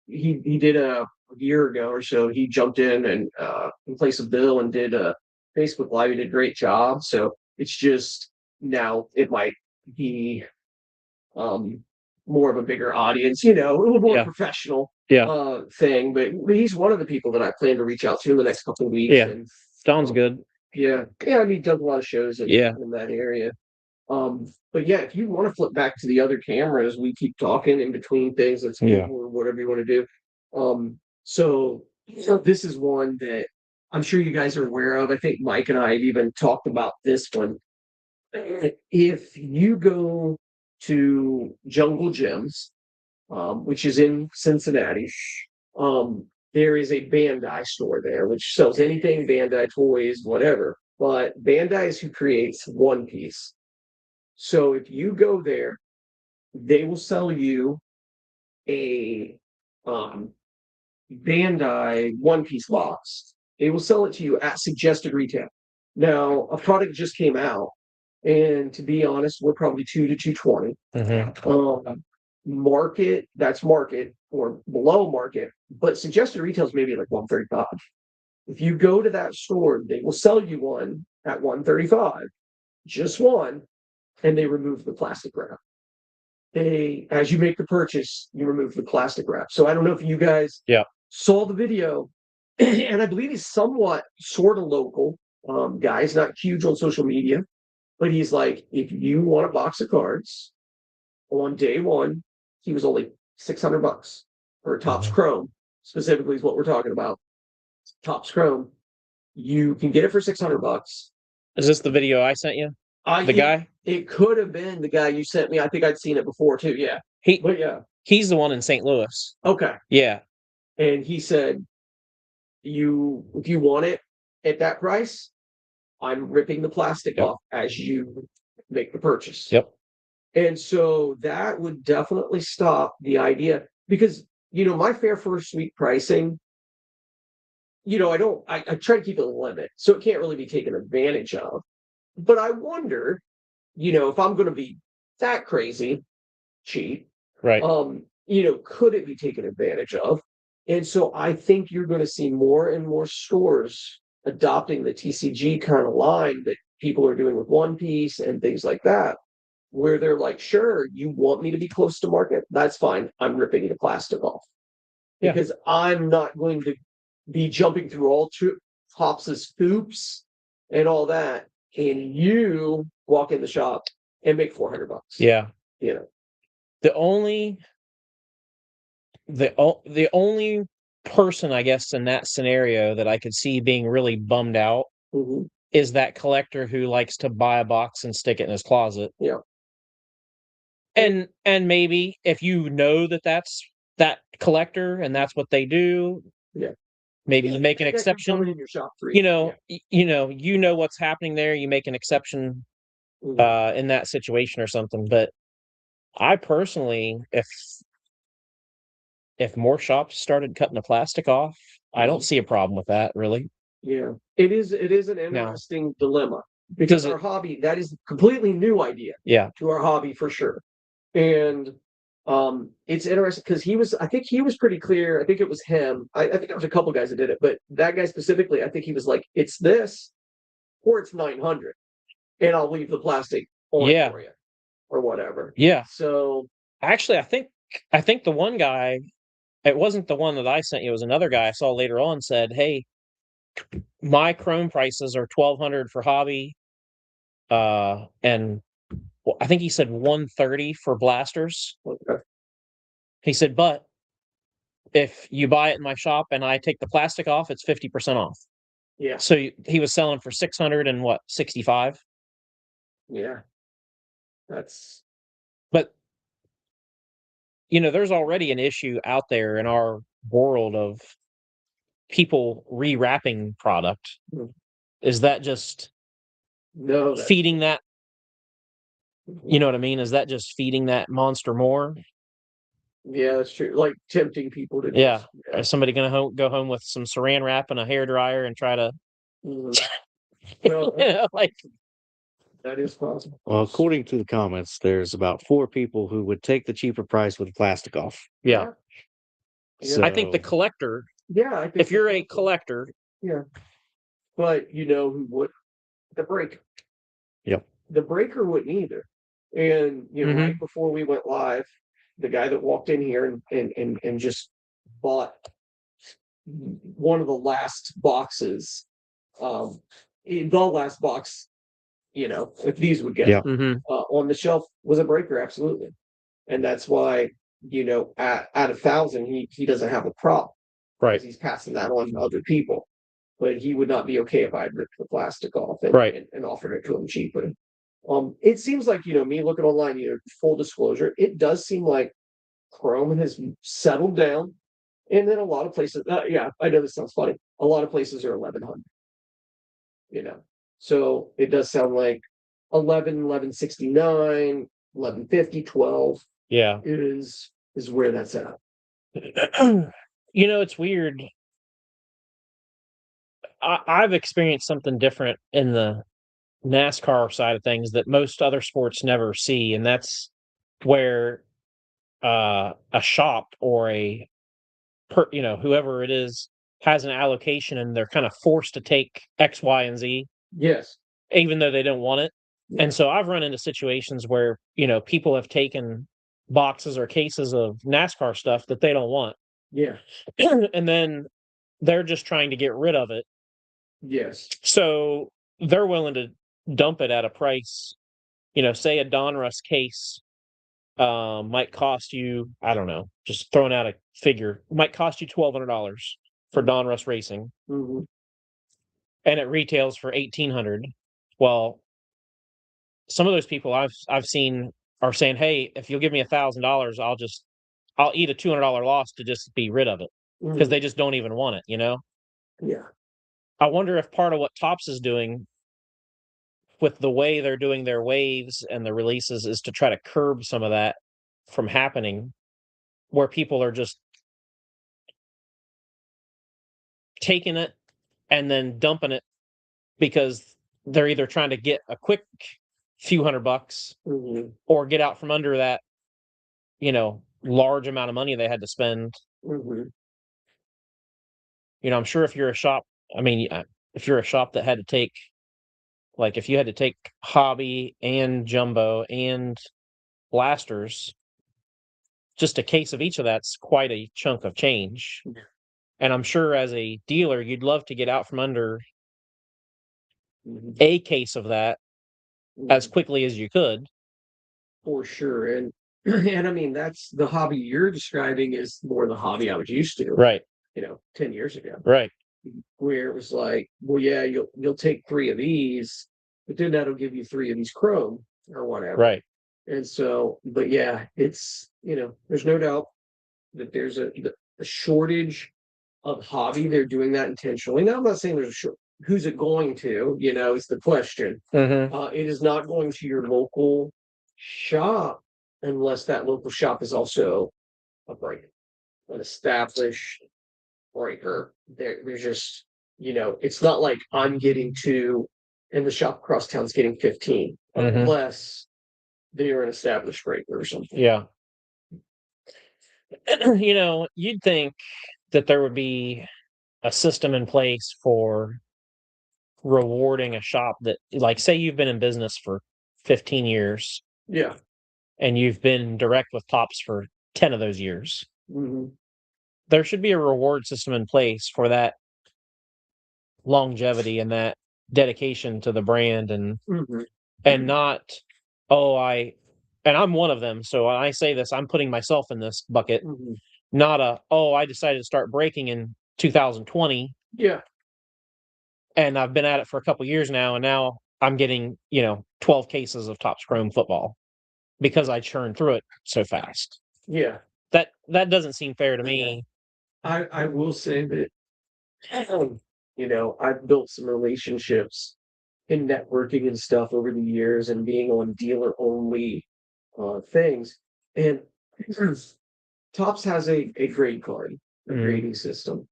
he did a year ago or so. He jumped in and in place of Bill and did a Facebook Live. He did a great job. So it's just now it might be more of a bigger audience, a little more professional thing. But he's one of the people that I plan to reach out to in the next couple of weeks. Yeah, and sounds good. Yeah. I mean, he does a lot of shows in that area. But yeah, if you want to flip back to the other cameras, we keep talking in between things. That's cool, or whatever you want to do. So this is one that I'm sure you guys are aware of. I think Mike and I have even talked about this one. If you go to Jungle Gyms, which is in Cincinnati, there is a Bandai store there, which sells anything Bandai toys, whatever. But Bandai is who creates One Piece. So if you go there, they will sell you a Bandai One Piece box. They will sell it to you at suggested retail. Now, a product just came out And to be honest, we're probably 2 to 220. Market, that's market or below market, but suggested retail is maybe like 135. If you go to that store, they will sell you one at 135, just one, and they remove the plastic wrap. As you make the purchase, you remove the plastic wrap. So I don't know if you guys saw the video, and I believe he's somewhat sort of local guy. He's not huge on social media, but he's like, if you want a box of cards on day one, he was only $600 for Topps Chrome, specifically is what we're talking about. Topps Chrome. You can get it for $600. Is this the video I sent you? Guy? It could have been the guy you sent me. I think I'd seen it before too. Yeah. He's the one in St. Louis. Okay. Yeah. And he said, if you want it at that price, I'm ripping the plastic off as you make the purchase. Yep. And so that would definitely stop the idea because, my fair first week pricing, I try to keep it a limit. So it can't really be taken advantage of. But I wonder, if I'm going to be that crazy cheap, right? Could it be taken advantage of? And so I think you're going to see more and more stores adopting the TCG kind of line that people are doing with One Piece and things like that, where they're like, sure, you want me to be close to market? That's fine. I'm ripping the plastic off. Because I'm not going to be jumping through all Topps's hoops and all that. And you walk in the shop and make $400. Yeah. The only person, I guess, in that scenario that I could see being really bummed out is that collector who likes to buy a box and stick it in his closet. Yeah. And maybe if you know that's that collector and that's what they do, maybe you make an exception. In your shop you know what's happening there. You make an exception in that situation or something. But I personally, if more shops started cutting the plastic off, I don't see a problem with that, really. Yeah, it is an interesting dilemma because our hobby, that is a completely new idea to our hobby for sure. And it's interesting because I think he was pretty clear. I think it was him. I think there was a couple guys that did it, but that guy specifically, I think he was like, it's this or it's 900 and I'll leave the plastic on for you or whatever. Yeah. So actually, I think the one guy, it wasn't the one that I sent you, it was another guy I saw later on said, hey, my Chrome prices are $1,200 for hobby. And I think he said 130 for blasters. Okay. He said, but if you buy it in my shop and I take the plastic off, it's 50% off. Yeah. So he was selling for 600 and what, 65? Yeah. But there's already an issue out there in our world of people rewrapping product. Is that just feeding that? You know what I mean? Is that just feeding that monster more? Yeah, that's true. Like tempting people to. Is somebody going to go home with some saran wrap and a hairdryer and try to? Well, that is possible. Well, according to the comments, there's about 4 people who would take the cheaper price with the plastic off. Yeah. So, I think the collector. Yeah, I think if you're a collector. Yeah. But who would? The breaker. Yep. The breaker wouldn't either. And right before we went live, the guy that walked in here and just bought one of the last boxes, the last box, if these would get on the shelf was a breaker, absolutely. And that's why, at 1,000, he doesn't have a problem. Right. He's passing that on to other people. But he would not be okay if I had ripped the plastic off and offered it to him cheaper. It seems like, me looking online, full disclosure, it does seem like Chrome has settled down. And then a lot of places, I know this sounds funny. A lot of places are 1,100. So it does sound like 1169, 1150, 12. Yeah. Is where that's at. It's weird. I've experienced something different in the NASCAR side of things that most other sports never see, and that's where a shop or whoever it is has an allocation and they're kind of forced to take X, Y, and Z, Yes. even though they don't want it. Yeah. And so I've run into situations where, people have taken boxes or cases of NASCAR stuff that they don't want. Yeah. And then they're just trying to get rid of it. Yes. So they're willing to dump it at a price, say a Donruss case might cost you, I don't know, just throwing out a figure, might cost you $1,200 for Donruss Racing, Mm-hmm. and it retails for $1,800. Well, some of those people I've seen are saying, "Hey, if you'll give me $1,000, I'll eat a $200 loss to just be rid of it," because they just don't even want it. Yeah. I wonder if part of what Topps is doing with the way they're doing their waves and the releases is to try to curb some of that from happening, where people are just taking it and then dumping it because they're either trying to get a quick few $100 Mm-hmm. or get out from under that, large amount of money they had to spend. Mm-hmm. I'm sure if you're a shop, if you're a shop that had to take, like, if you had to take hobby and jumbo and blasters, just a case of each of that's quite a chunk of change. Yeah. And I'm sure as a dealer, you'd love to get out from under Mm-hmm. a case of that as quickly as you could. For sure. And and I mean that's the hobby you're describing is more the hobby I was used to, Right. 10 years ago. Right. Where it was like, well, yeah, you'll take 3 of these, but then that'll give you 3 of these chrome or whatever. Right. And so, but yeah, it's there's no doubt that there's a shortage of hobby. They're doing that intentionally. Now, I'm not saying there's a short. Who's it going to? Is the question. Mm-hmm. It is not going to your local shop unless that local shop is also a breaker, an established breaker. There's just, it's not like I'm getting two and the shop across town's getting 15, Mhm. unless they're an established breaker or something. Yeah. You'd think that there would be a system in place for rewarding a shop that, like, say you've been in business for 15 years Yeah. and you've been direct with Topps for 10 of those years. Mm-hmm. There should be a reward system in place for that longevity and that dedication to the brand, and Mm-hmm. not, and I'm one of them. So when I say this, I'm putting myself in this bucket, Mm-hmm. not I decided to start breaking in 2020 Yeah. and I've been at it for a couple years now, and now I'm getting, 12 cases of Topps Chrome football because I churned through it so fast. Yeah. That doesn't seem fair to me. I will say that, I've built some relationships in networking and stuff over the years and being on dealer only things. And Topps has a grade card, a Mhm. grading system.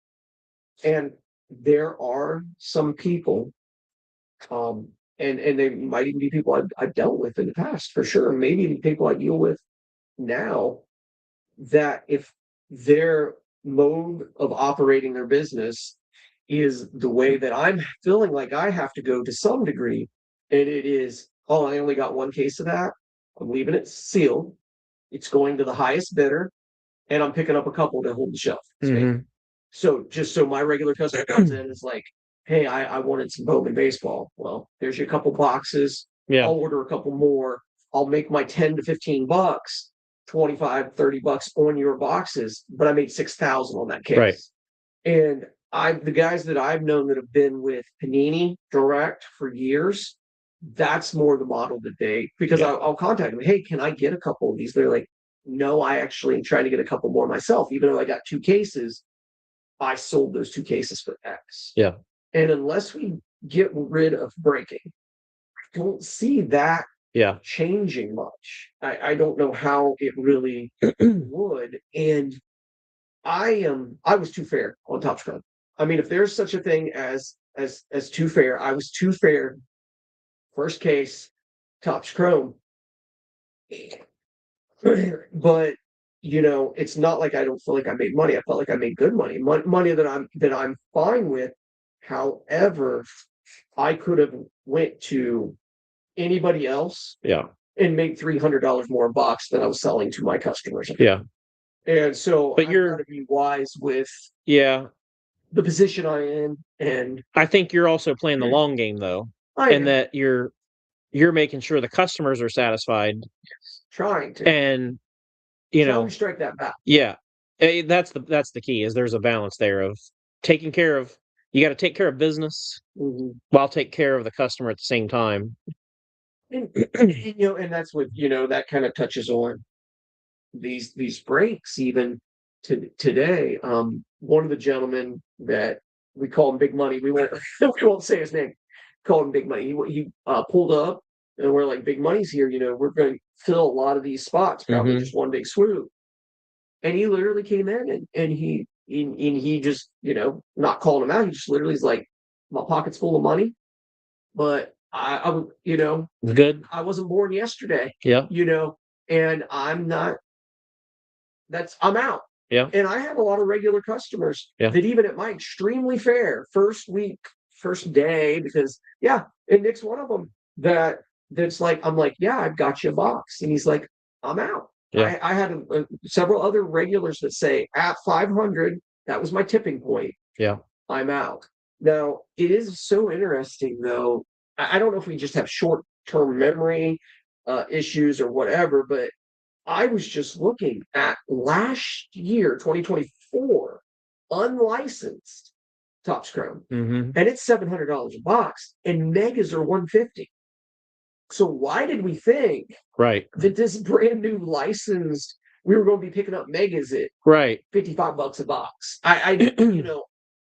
And there are some people, and they might even be people I've dealt with in the past for sure, maybe even people I deal with now, that if their mode of operating their business is the way that I'm feeling like I have to go to some degree, and it is, oh, I only got one case of that, I'm leaving it sealed, it's going to the highest bidder, and I'm picking up a couple to hold the shelf. Mhm. So just so my regular customer comes in and is like, hey, I wanted some Bowman baseball. Well, there's your couple boxes. Yeah. I'll order a couple more. I'll make my 10 to 15 bucks, 25, 30 bucks on your boxes, but I made 6,000 on that case. Right. And the guys that I've known that have been with Panini Direct for years, that's more the model that because Yeah. I'll contact them. Hey, can I get a couple of these? They're like, no, I actually am trying to get a couple more myself. Even though I got 2 cases, I sold those 2 cases for X. Yeah. And unless we get rid of breaking, I don't see that Yeah. changing much. I don't know how it really would. And I was too fair on Top Scrum. I mean, if there's such a thing as too fair, I was too fair first case, Topps Chrome. But it's not like I don't feel like I made money. I felt like I made good money, money that I'm fine with. However, I could have went to anybody else, Yeah. and made $300 more a box than I was selling to my customers. Yeah. And so But I've you're got to be wise with yeah. the position I'm in, and I think you're also playing the long game though, and that you're making sure the customers are satisfied, trying to and trying to strike that balance. yeah, that's the key. Is there's a balance there of taking care of. You got to take care of business while take care of the customer at the same time. And and that's what that kind of touches on these breaks even today. One of the gentlemen that we call him Big Money, we won't say his name, call him Big Money. He pulled up, and we're like, Big Money's here. We're going to fill a lot of these spots, probably just one big swoop. And he literally came in, and he just not calling him out. He just literally is like, my pocket's full of money, but I Good. I wasn't born yesterday. Yeah. And I'm not. I'm out. Yeah. And I have a lot of regular customers that even at my extremely fair first week, first day, because and Nick's one of them that's like, I'm like, yeah, I've got you a box. And he's like, I'm out. Yeah. I had several other regulars that say at 500, that was my tipping point. Yeah. I'm out. Now, it is so interesting though. I don't know if we just have short-term memory issues or whatever, but I was just looking at last year, 2024, unlicensed Topps Chrome, and it's $700 a box, and megas are $150. So why did we think that this brand new licensed, we were going to be picking up megas at $55 a box? I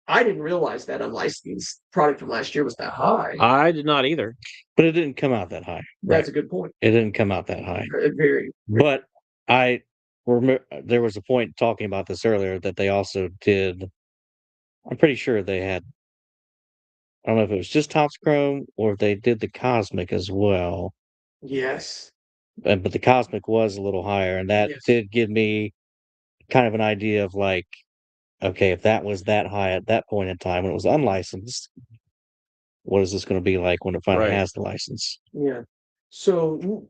I didn't realize that unlicensed product from last year was that high. I did not either. But it didn't come out that high. That's a good point. It didn't come out that high. Very. But I remember there was a point talking about this earlier that they also did. I'm pretty sure they had. I don't know if it was just Topps Chrome or if they did the Cosmic as well. Yes. But the Cosmic was a little higher, and that did give me kind of an idea of like, okay, if that was that high at that point in time when it was unlicensed, what is this going to be like when it finally has the license? Yeah. So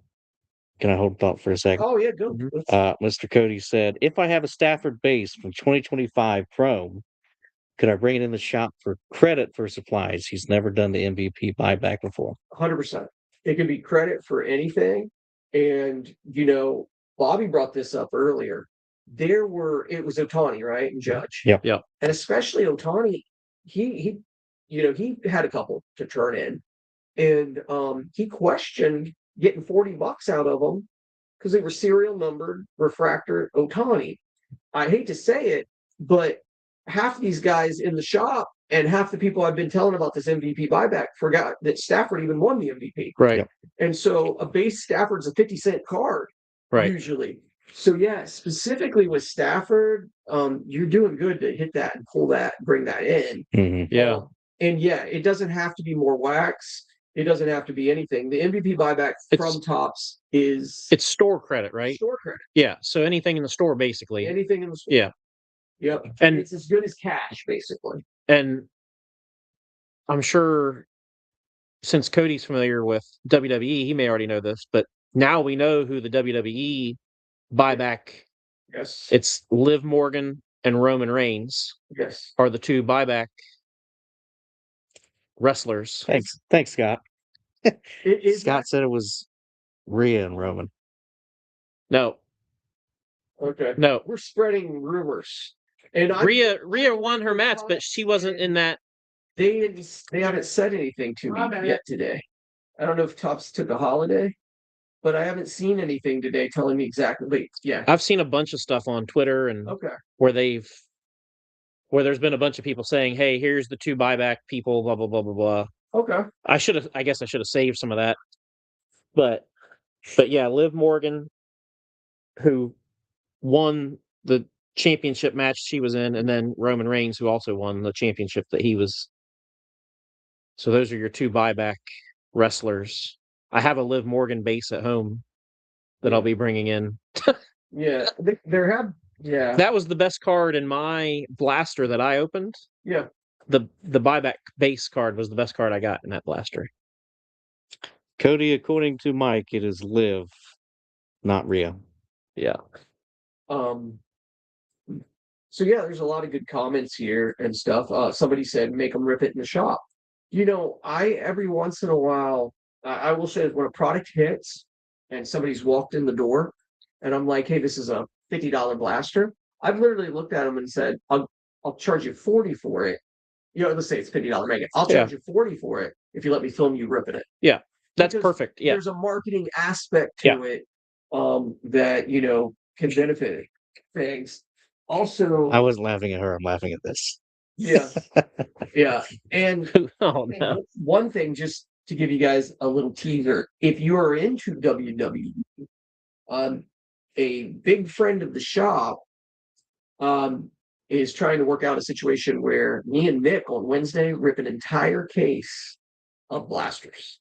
can I hold thought for a second? Oh yeah, go. Mr. Cody said, if I have a Stafford base from 2025 Chrome, could I bring it in the shop for credit for supplies? He's never done the MVP buyback before. 100%. It can be credit for anything. And Bobby brought this up earlier. It was Ohtani, right? And Judge. Yep. And especially Ohtani, he had a couple to turn in. And he questioned getting $40 out of them because they were serial numbered refractor Ohtani. I hate to say it, but half these guys in the shop and half the people I've been telling about this MVP buyback forgot that Stafford even won the MVP. Right. And so a base Stafford's a 50-cent card usually. So yeah, specifically with Stafford, you're doing good to hit that and pull that, bring that in. Yeah. And it doesn't have to be more wax. It doesn't have to be anything. The MVP buyback from Topps it's store credit, right? Store credit. Yeah. So anything in the store, basically. Anything in the store. Yeah. Yep. And it's as good as cash, basically. And I'm sure since Cody's familiar with WWE, he may already know this, but now we know who the WWE buyback. Yes. It's Liv Morgan and Roman Reigns. Yes. Are the two buyback wrestlers. Thanks, Scott. Scott said it was Rhea and Roman. No. Okay. No. We're spreading rumors. And Rhea won her match, but she wasn't in that. They haven't said anything to me yet today. I don't know if Topps took a holiday, but I haven't seen anything today telling me exactly. But I've seen a bunch of stuff on Twitter and where there's been a bunch of people saying, "Hey, here's the two buyback people." Blah blah blah blah blah. Okay. I guess I should have saved some of that. But yeah, Liv Morgan, who won the championship match she was in, and then Roman Reigns, who also won the championship that he was. So those are your two buyback wrestlers. I have a Liv Morgan base at home that I'll be bringing in. Yeah, there have. Yeah, That was the best card in my blaster that I opened. yeah. The buyback base card was the best card I got in that blaster. Cody, according to Mike, it is Liv, not Rhea. Yeah. So yeah, there's a lot of good comments here and stuff. Somebody said make them rip it in the shop. I every once in a while, I will say when a product hits and somebody's walked in the door, and I'm like, hey, this is a $50 blaster. I've literally looked at them and said, I'll charge you 40 for it. Let's say it's $50 magnet. I'll charge you 40 for it if you let me film you ripping it. Yeah, that's Because perfect. Yeah, there's a marketing aspect to it that can benefit things. Also, I wasn't laughing at her. I'm laughing at this. yeah, yeah. And oh no. one thing, just to give you guys a little teaser, if you are into WWE, a big friend of the shop is trying to work out a situation where me and Nick on Wednesday rip an entire case of blasters.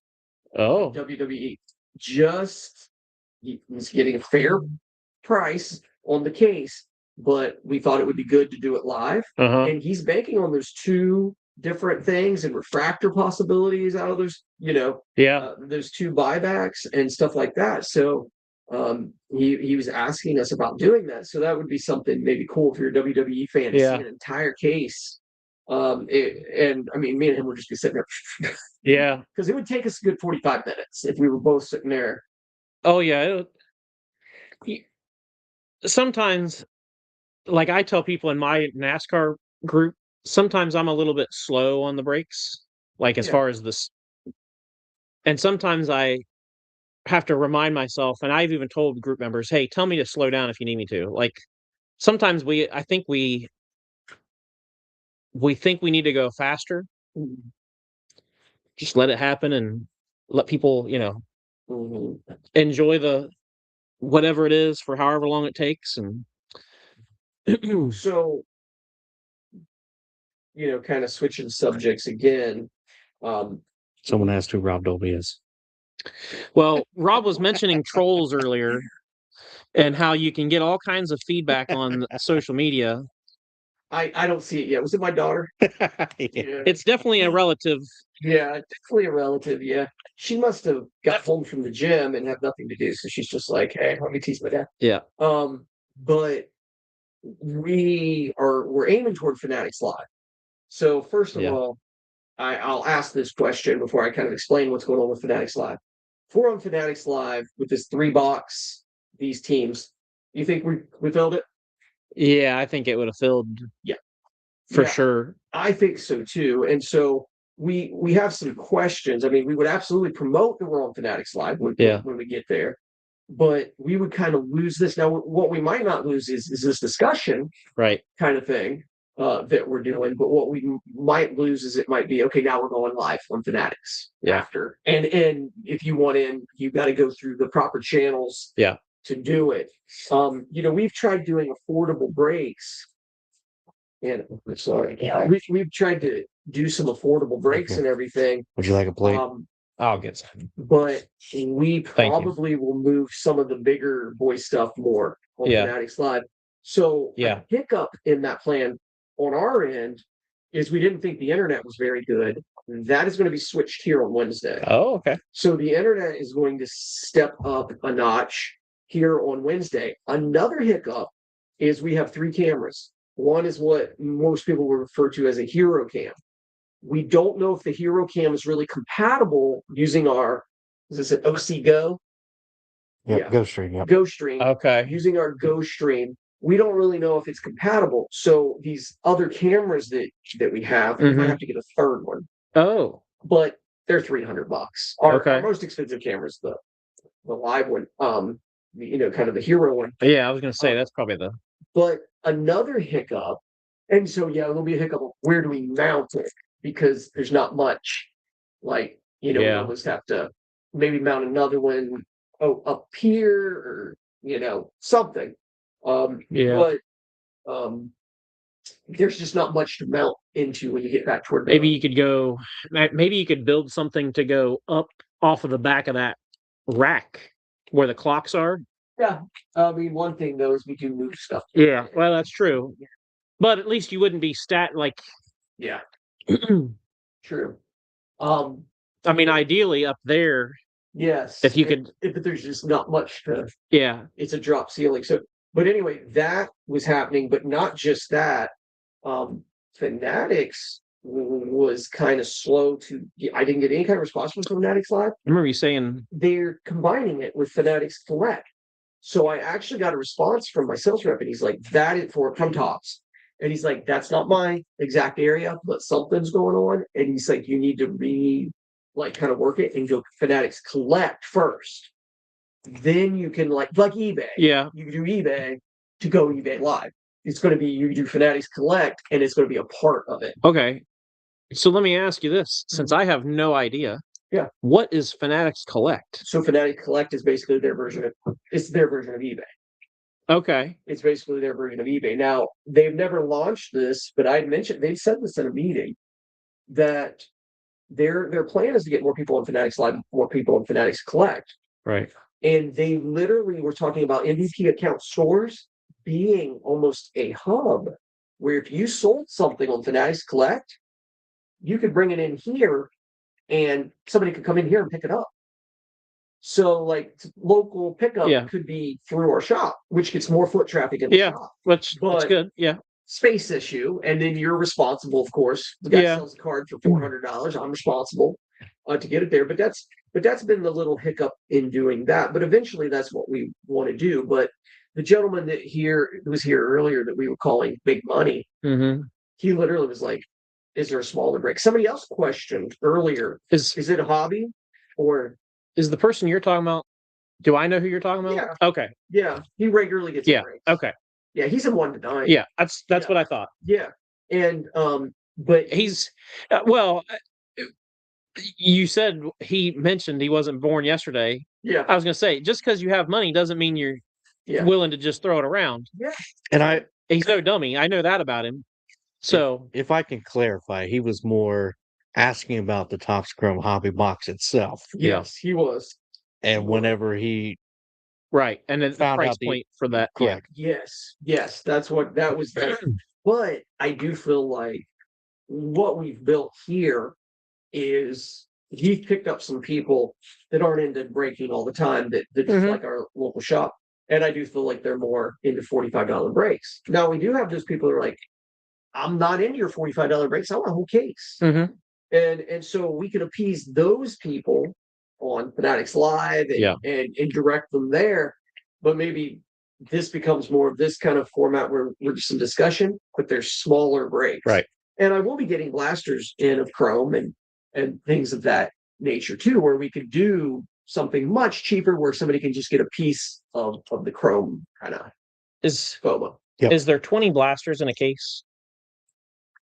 Oh, WWE he's getting a fair price on the case, but we thought it would be good to do it live. And he's banking on those two different things and refractor possibilities out of those, those two buybacks and stuff like that. So he was asking us about doing that. So that would be something maybe cool if you're a WWE fan to see an entire case. And I mean, me and him would just be sitting there. Yeah. Because it would take us a good 45 minutes if we were both sitting there. Oh yeah. Sometimes, like I tell people in my NASCAR group, sometimes I'm a little bit slow on the brakes, like as far as this. And sometimes I have to remind myself, and I've even told group members, hey, tell me to slow down if you need me to. Like sometimes I think we think we need to go faster. Just let it happen and let people, enjoy the whatever it is for however long it takes. And so, kind of switching subjects again. Someone asked who Rob Dolby is. Well, Rob was mentioning trolls earlier and how you can get all kinds of feedback on social media. I don't see it yet. Was it my daughter? It's definitely a relative. Yeah, definitely a relative. Yeah. She must have got home from the gym and have nothing to do. So she's just like, hey, let me tease my dad. Yeah. But we're aiming toward Fanatics Live. So first of all, I'll ask this question before I kind of explain what's going on with Fanatics Live. If we're on Fanatics Live with this 3-box, these teams, you think we filled it? Yeah, I think it would have filled. Yeah. For sure. I think so too. And so we have some questions. I mean, we would absolutely promote that we're on Fanatics Live when we get there, but we would kind of lose this. Now, what we might not lose is this discussion, right? Kind of thing that we're doing. But what we might lose is it might be, okay, now we're going live on Fanatics after. And if you want in, you got to go through the proper channels to do it. We've tried doing affordable breaks. And sorry, we've tried to do some affordable breaks and everything. Would you like a plate? I'll get some. But we probably will move some of the bigger boy stuff more on Fanatics Live. So a hiccup in that plan on our end is we didn't think the internet was very good. That is going to be switched here on Wednesday. Oh, okay. So the internet is going to step up a notch here on Wednesday. Another hiccup is we have 3 cameras. One is what most people will refer to as a hero cam. We don't know if the hero cam is really compatible using our, is this an OC Go? Yeah, GoStream. Yeah. GoStream. Okay. Using our GoStream. We don't really know if it's compatible. So these other cameras that we have, we might have to get a third one. Oh. But they're $300. Our most expensive camera is the live one. Kind of the hero one. Yeah, I was gonna say that's probably the. But another hiccup, and so there'll be a hiccup of where do we mount it? Because there's not much. Like, we almost have to maybe mount another one up here or something. But there's just not much to mount into when you get back toward maybe you could build something to go up off of the back of that rack where the clocks are. Yeah. I mean, one thing though is we do move stuff. Yeah, well, that's true. But at least you wouldn't be like. Yeah. I True. mean, ideally up there, Yes. if you could, but there's just not much to. yeah. It's a drop ceiling. So, but anyway, that was happening, but not just that. Fanatics was kind of slow to. I didn't get any kind of response from Fanatics Live. I remember you saying They're combining it with Fanatics Select. So I actually got a response from my sales rep, and he's like, "That is for Come Tops." And he's like, "That's not my exact area, but something's going on." And he's like, "You need to kind of work it and go Fanatics Collect first. Then you can like eBay. Yeah. You can do eBay to go eBay Live. It's going to be you do Fanatics Collect, and it's going to be a part of it." Okay. So let me ask you this, since I have no idea. Yeah. What is Fanatics Collect? So Fanatics Collect is basically their version of eBay. Okay. It's basically their version of eBay. Now, they've never launched this, but they said this in a meeting that their plan is to get more people on Fanatics Live, more people on Fanatics Collect. Right. And they literally were talking about MVP account stores being almost a hub where if you sold something on Fanatics Collect, you could bring it in here and somebody could come in here and pick it up. So local pickup could be through our shop, which gets more foot traffic in the shop. That's good. Yeah. Space issue, and then you're responsible, of course. The guy sells a card for $400. I'm responsible to get it there. But that's been the little hiccup in doing that. But eventually, that's what we want to do. But the gentleman who was here earlier that we were calling Big Money, he literally was like, "Is there a smaller break?" Somebody else questioned earlier, "Is it a hobby or?" Is the person you're talking about? Do I know who you're talking about? Yeah. Okay. Yeah, he regularly gets breaks. Okay. Yeah, he's in 1 to 9. Yeah, that's what I thought. Yeah, and but he's you said he mentioned he wasn't born yesterday. Yeah, I was gonna say just because you have money doesn't mean you're willing to just throw it around. Yeah, and he's no dummy. I know that about him. So if I can clarify, he was more asking about the Topps Chrome hobby box itself. Yes, he was. And whenever he and then the price point for that. Correct. Yes, that's what that was. But I do feel like what we've built here is he's picked up some people that aren't into breaking all the time that just like our local shop. And I do feel like they're more into $45 breaks. Now we do have those people that are like, "I'm not into your $45 breaks. I want a whole case." And so we can appease those people on Fanatics Live and direct them there. But maybe this becomes more of this kind of format where we're just in discussion, but there's smaller breaks. Right. And I will be getting blasters in of Chrome and things of that nature too, where we could do something much cheaper where somebody can just get a piece of the Chrome kind of FOMO. Is there 20 blasters in a case?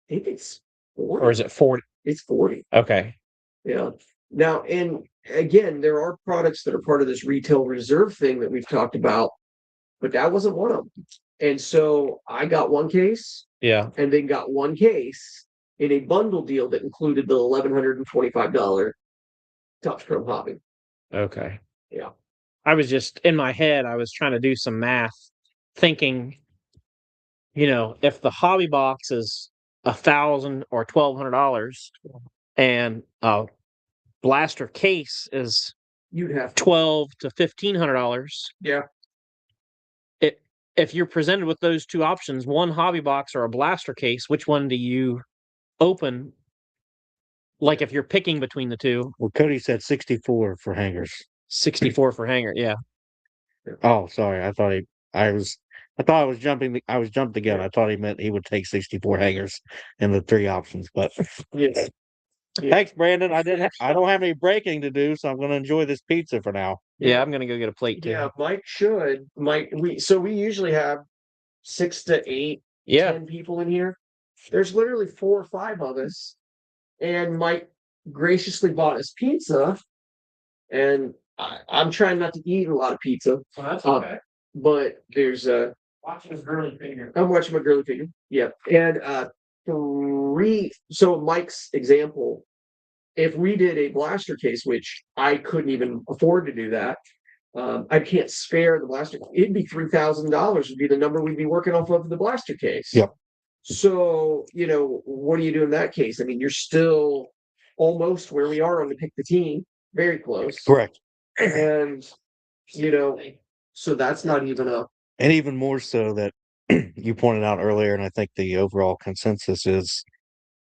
I think it's 40. Or is it 40? It's 40. Okay. Yeah. Now, and again, there are products that are part of this retail reserve thing that we've talked about, but that wasn't one of them. And so I got one case. Yeah. And then got one case in a bundle deal that included the $1,125 Topps Chrome hobby. Okay. Yeah. I was just in my head, I was trying to do some math, thinking, if the hobby box is $1,000 or $1,200 and a blaster case is you'd have $1,200 to $1,500. Yeah. If you're presented with those two options, one hobby box or a blaster case, which one do you open? Like if you're picking between the two. Well, Cody said 64 for hangers. 64 for hanger, yeah. Oh, sorry. I thought I was jumping the gun. I thought he meant he would take 64 hangers in the 3 options, but yeah. Thanks, Brandon. I don't have any breaking to do, so I'm going to enjoy this pizza for now. Yeah, I'm going to go get a plate too. Yeah, Mike should. We usually have 6 to 8, 10 people in here. There's literally 4 or 5 of us, and Mike graciously bought us pizza, and I'm trying not to eat a lot of pizza. Well, that's okay. But there's watching a girly figure. I'm watching my girly figure. Yeah, and 3. So Mike's example if we did a blaster case, which I couldn't even afford to do that, I can't spare the blaster. It'd be $3,000 would be the number we'd be working off of the blaster case. Yep. So, what do you do in that case? I mean, you're still almost where we are on the pick the team, very close. Correct. And, so that's not even a. And even more so that you pointed out earlier, and I think the overall consensus is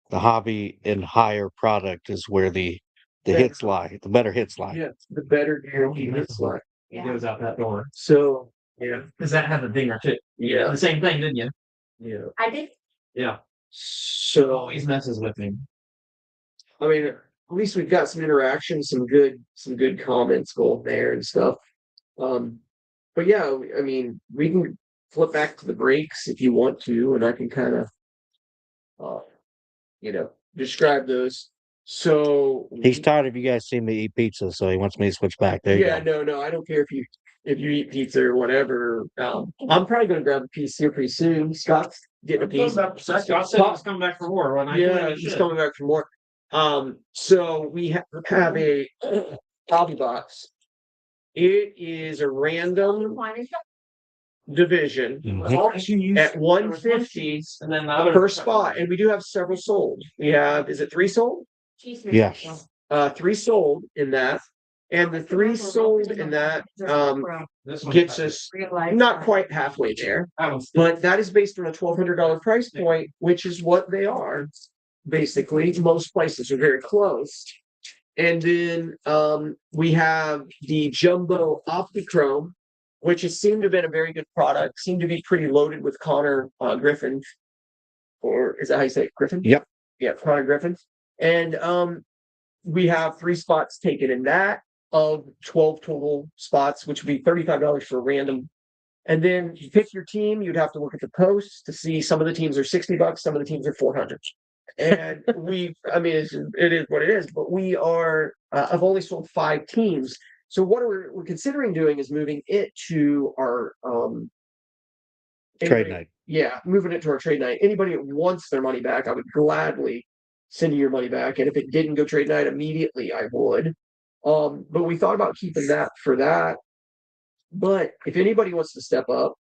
the hobby and higher product is where the hits lie, the better hits lie. Yeah, the better guaranteed hits lie. It goes out that door. So, yeah. Because that had a dinger too. Yeah. The same thing, didn't you? Yeah. I did. Yeah. So, Always messes with me. I mean, at least we've got some interaction, some good comments going there and stuff. But yeah, I mean, we can flip back to the breaks if you want to, and I can kind of, describe those. So He's tired of you guys seeing me eat pizza, so he wants me to switch back. There you go. no, I don't care if you eat pizza or whatever. I'm probably gonna grab a piece here pretty soon. Scott's getting a piece. Scott said he's coming back for more. He's coming back for more. So we have a hobby box. It is a random division at 150 and then the other per spot, and we do have several sold. We have, is it 3 sold? Yeah. 3 sold in that, and the 3 sold in that This one gets us not quite halfway there, but that is based on a $1,200 price point, which is what they are. Basically, most places are very close. And then we have the Jumbo Optichrome, which has seemed to have been a very good product, seemed to be pretty loaded with Connor Griffin. Or is that how you say it? Griffin? Yep. Yeah, Connor Griffin. And we have 3 spots taken in that of 12 total spots, which would be $35 for a random. And then you pick your team, you'd have to look at the posts to see some of the teams are $60, some of the teams are $400. And it is what it is, but we are, I've only sold 5 teams. So what we're considering doing is moving it to our Trade night. Yeah, moving it to our trade night. Anybody that wants their money back, I would gladly send you your money back. And if it didn't go trade night immediately, I would. But we thought about keeping that for that. But if anybody wants to step up,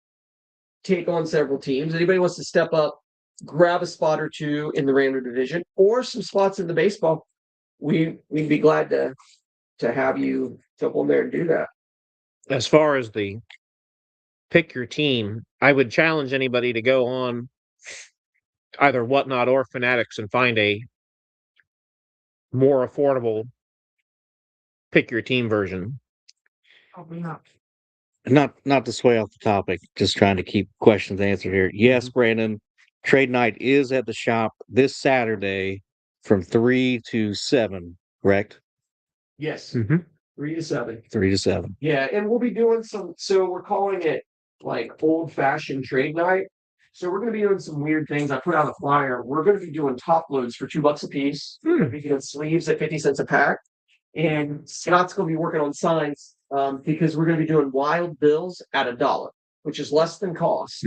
take on several teams, anybody wants to step up, grab a spot or 2 in the random division or some spots in the baseball, we'd be glad to have you jump on there and do that. As far as the pick your team, I would challenge anybody to go on either Whatnot or Fanatics and find a more affordable pick your team version. Not to sway off the topic, just trying to keep questions answered here. Yes, Brandon, trade night is at the shop this Saturday from 3 to 7, correct? Yes. 3 to 7. 3 to 7. Yeah, and we'll be doing so we're calling it like old-fashioned trade night. So we're going to be doing some weird things. I put out a flyer. We're going to be doing top loads for $2 a piece. We're going to be doing sleeves at 50 cents a pack. And Scott's going to be working on signs because we're going to be doing wild bills at $1, which is less than cost.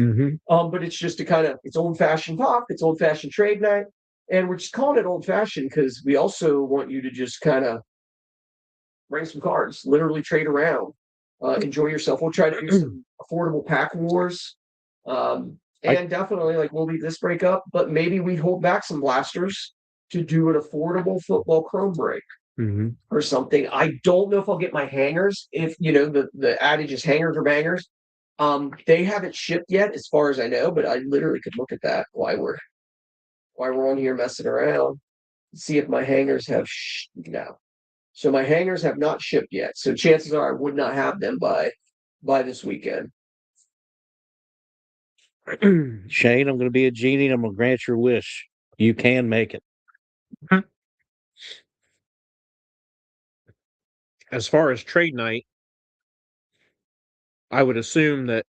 But it's just it's old-fashioned talk. It's old-fashioned trade night. And we're just calling it old-fashioned because we also want you to just kind of bring some cards, literally trade around, enjoy yourself. We'll try to do some affordable pack wars. And definitely, we'll leave this break up, but maybe we hold back some blasters to do an affordable football chrome break or something. I don't know if I'll get my hangers. If the adage is hangers or bangers. They haven't shipped yet, as far as I know, but I literally could look at that while we're on here messing around, see if my hangers have no. So my hangers have not shipped yet. So chances are I would not have them by this weekend. Shane, I'm going to be a genie and I'm going to grant your wish. You can make it. As far as trade night, I would assume that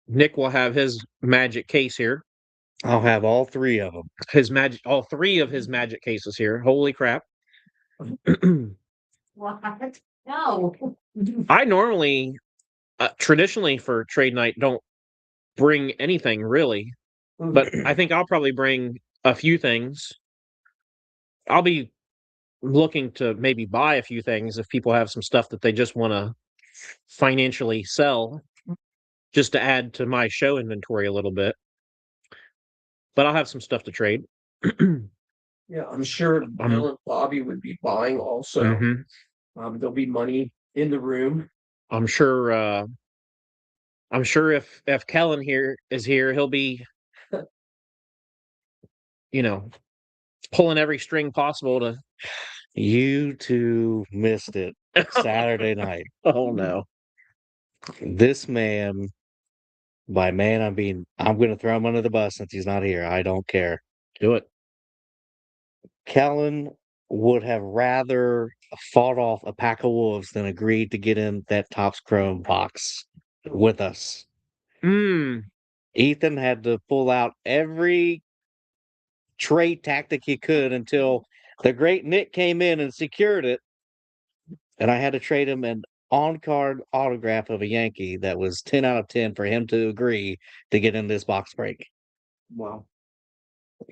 Nick will have his magic case here. I'll have all 3 of them. All 3 of his magic cases here. Holy crap. What? No. I normally, traditionally for trade night, don't bring anything really, but I think I'll probably bring a few things. I'll be looking to maybe buy a few things if people have some stuff that they just want to financially sell, just to add to my show inventory a little bit. But I'll have some stuff to trade. Yeah, I'm sure Bill and Bobby would be buying also. Mhm. There'll be money in the room. I'm sure. I'm sure if Kellen here is here, he'll be, pulling every string possible to. You two missed it Saturday night. Oh no! This man, by man, I'm going to throw him under the bus since he's not here. I don't care. Do it. Kellen would have rather fought off a pack of wolves than agreed to get in that Topps Chrome box with us. Ethan had to pull out every trade tactic he could until the great Nick came in and secured it. And I had to trade him an on-card autograph of a Yankee that was 10 out of 10 for him to agree to get in this box break. Wow.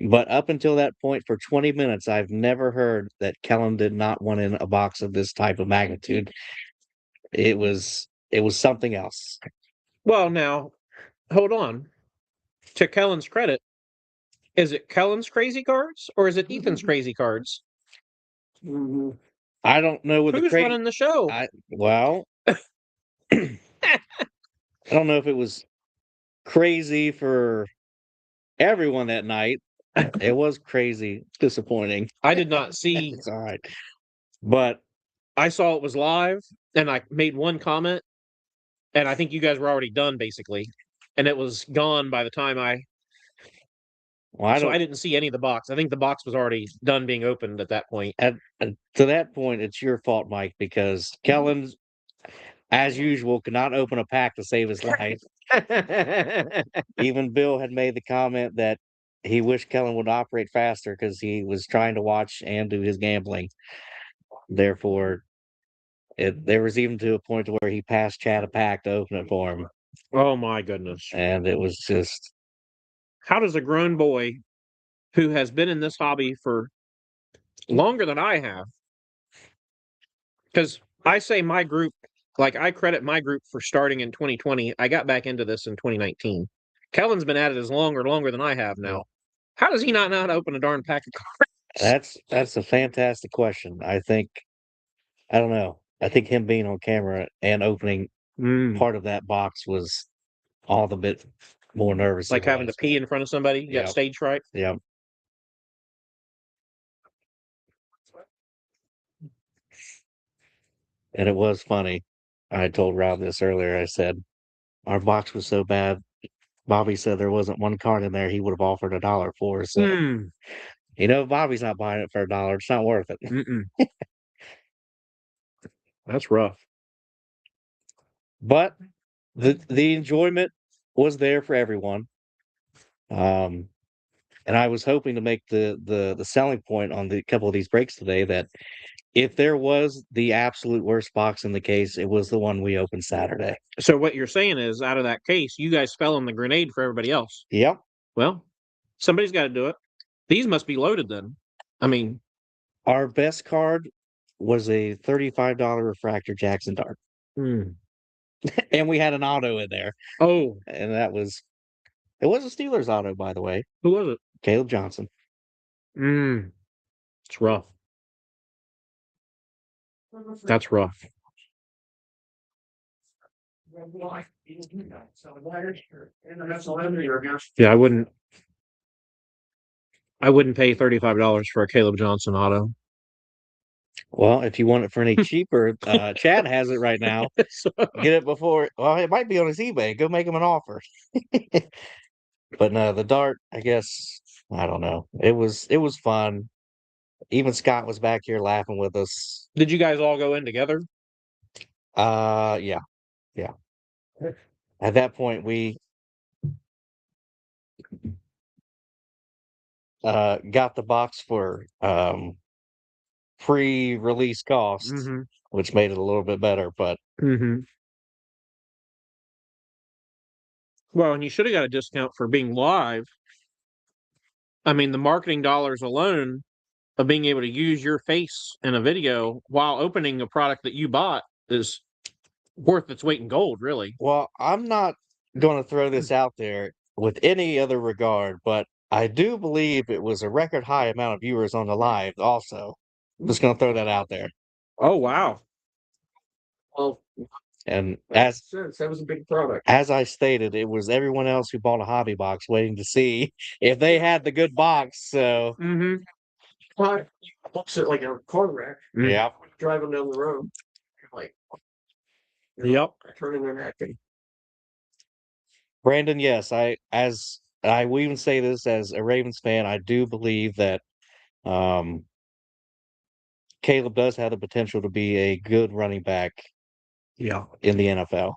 But up until that point, for 20 minutes, I've never heard that Kellen did not want in a box of this type of magnitude. It was something else. Well, now, hold on. To Kellen's credit, is it Kellen's crazy cards or is it Ethan's crazy cards? I don't know what Who's running the show? I don't know if it was crazy for everyone that night. It was crazy disappointing. I did not see. It's all right. But I saw it was live and I made one comment and I think you guys were already done basically. And it was gone by the time I didn't see any of the box. I think the box was already done being opened at that point. To that point, it's your fault, Mike, because Kellen, as usual, could not open a pack to save his life. Even Bill had made the comment that he wished Kellen would operate faster because he was trying to watch and do his gambling. Therefore, there was even to a point where he passed Chad a pack to open it for him. Oh my goodness. And it was just, how does a grown boy who has been in this hobby for longer than I have, because I say my group, like I credit my group for starting in 2020. I got back into this in 2019. Kellen's been at it longer than I have now. How does he not know how to open a darn pack of cards? that's a fantastic question. I don't know. I think him being on camera and opening part of that box was all the bit more nervous. Like having to pee in front of somebody. You got stage fright. Yeah. And it was funny. I told Rob this earlier. I said, our box was so bad. Bobby said there wasn't one card in there he would have offered $1 for. So, Bobby's not buying it for $1. It's not worth it. That's rough. But the enjoyment was there for everyone. And I was hoping to make the selling point on the couple of these breaks today that if there was the absolute worst box in the case, it was the one we opened Saturday. So what you're saying is, out of that case, you guys fell on the grenade for everybody else. Yep. Well, somebody's got to do it. These must be loaded then. I mean, our best card was a $35 refractor Jackson Dart. And we had an auto in there. Oh. And it was a Steelers auto, by the way. Who was it? Caleb Johnson. It's rough. That's rough. Yeah, I wouldn't pay $35 for a Caleb Johnson auto. Well, if you want it for any cheaper, Chad has it right now. Get it before. Well, it might be on his eBay. Go make him an offer. But no, the Dart, I guess, I don't know. It was fun. Even Scott was back here laughing with us. Did you guys all go in together? Yeah. At that point, we got the box for pre-release cost, which made it a little bit better. But well, and you should have got a discount for being live. I mean, the marketing dollars alone of being able to use your face in a video while opening a product that you bought is worth its weight in gold, really. Well, I'm not going to throw this out there with any other regard, but I do believe it was a record high amount of viewers on the live also. I'm just going to throw that out there. Oh, wow. Well, And that was a big product. as I stated, it was everyone else who bought a hobby box waiting to see if they had the good box. So, Mm-hmm. Looks at like a car wreck. yeah. Driving down the road. Like, Yep. turning their neck. And Brandon, yes, I will even say this as a Ravens fan, I do believe that Caleb does have the potential to be a good running back Yeah. in the NFL.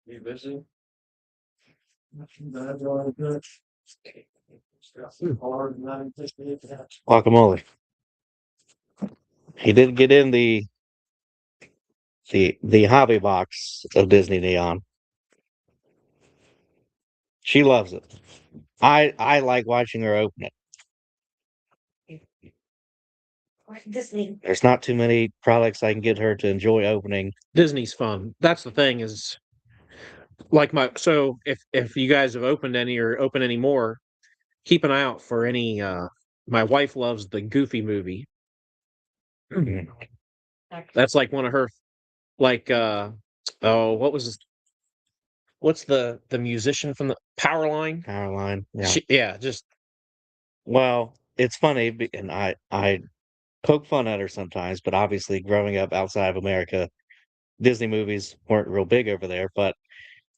You busy? Guacamole. He did get in the hobby box of Disney Neon. She loves it. I like watching her open it. Disney. There's not too many products I can get her to enjoy opening. Disney's fun. That's the thing is like so if you guys have opened any or open any more, keep an eye out for any my wife loves the Goofy movie. That's like one of her like what's the musician from the Powerline? Powerline. Yeah. Yeah, just Well, it's funny, and I poke fun at her sometimes, but obviously growing up outside of America, Disney movies weren't real big over there. But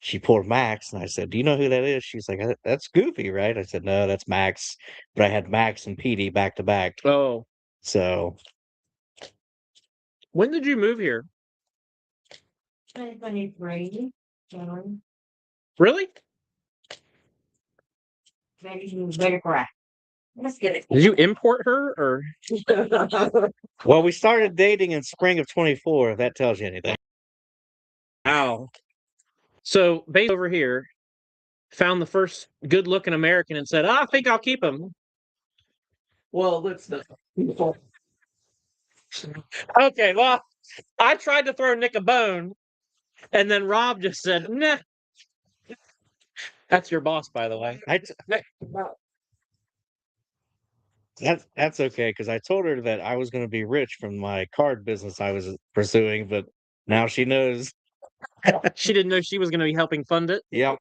she pulled Max, and I said, "Do you know who that is?" She's like, "That's Goofy, right?" I said, "No, that's Max." But I had Max and Petey back to back. oh. So When did you move here? 2023. January. Really? Very correct. Let's get it. Did you import her or well, we started dating in spring of 24, if that tells you anything. wow? So based over here, found the first good looking American and said, I think I'll keep him. well, let's not. Okay, well, I tried to throw Nick a bone, and then Rob just said, nah. That's your boss, by the way. That's okay, because I told her that I was going to be rich from my card business I was pursuing, but now she knows. She didn't know she was going to be helping fund it. Yep.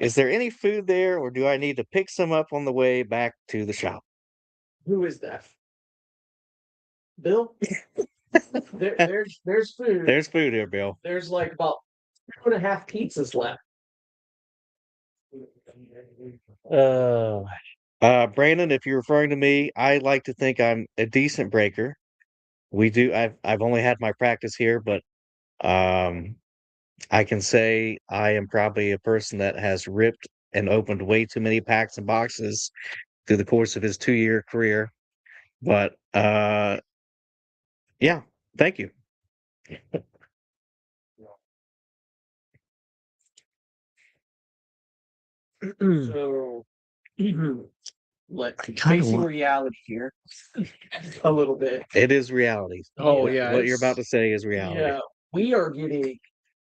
Is there any food there, or do I need to pick some up on the way back to the shop? Who is that? Bill? There's food. There's food here, Bill. There's like about 2.5 pizzas left. Brandon, if you're referring to me, I like to think I'm a decent breaker. I've only had my practice here, but I can say I am probably a person that has ripped and opened way too many packs and boxes through the course of his 2-year career. But yeah, thank you. So facing reality here a little bit. It is reality. Oh, yeah. What you're about to say is reality. Yeah, we are getting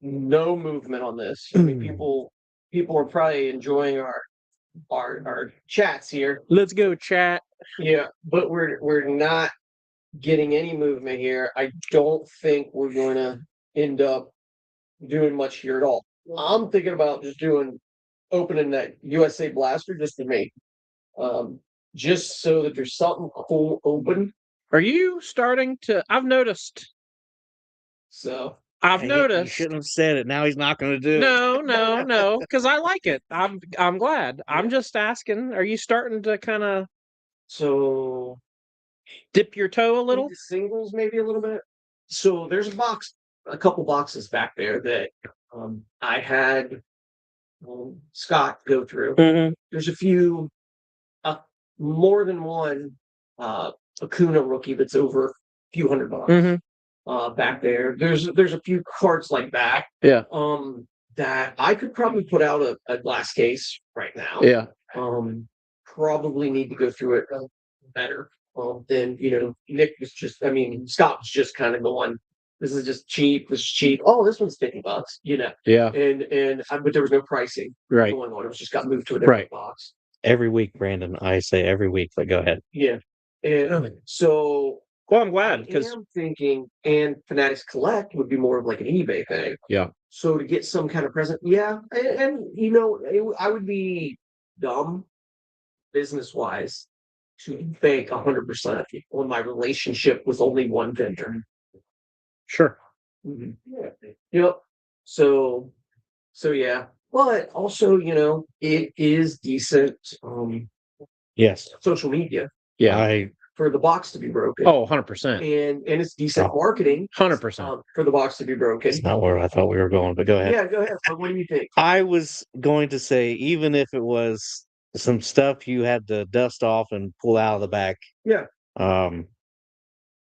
no movement on this. I mean, people are probably enjoying our chats here. Let's go, chat. Yeah, but we're not getting any movement here. I don't think we're going to end up doing much here at all. I'm thinking about just opening that USA Blaster just for me, just so that there's something cool open. Are you starting to? I've noticed. So I've You noticed. shouldn't have said it. Now he's not going to do it. No, because I like it. I'm glad. I'm just asking. Are you starting to kind of so dip your toe a little? into singles maybe a little bit. So there's a couple boxes back there that I had Scott go through. Mm-hmm. There's a few, more than one Acuna rookie that's over a few $100. Back there. There's a few cards like that. Yeah. That I could probably put out a glass case right now. Yeah. Probably need to go through it better. Then Nick was just. I mean, Scott was just kind of going. This is just cheap. This is cheap. Oh, this one's $50. Yeah. But there was no pricing Right. going on. It was just got moved to a different box. Every week, Brandon. I say every week, but go ahead. Yeah. And so. Well, I'm glad because I'm thinking, and Fanatics Collect would be more of like an eBay thing. Yeah. So to get some kind of present, yeah, and I would be dumb, business wise, to bank 100% on my relationship with only one vendor. sure. Yep. So yeah, but also it is decent. Yes. Social media. Yeah. For the box to be broken. Oh, 100%. And it's decent marketing. 100%. For the box to be broken. It's not where I thought we were going, but go ahead. Yeah, go ahead. What do you think? I was going to say, even if it was some stuff you had to dust off and pull out of the back. Yeah.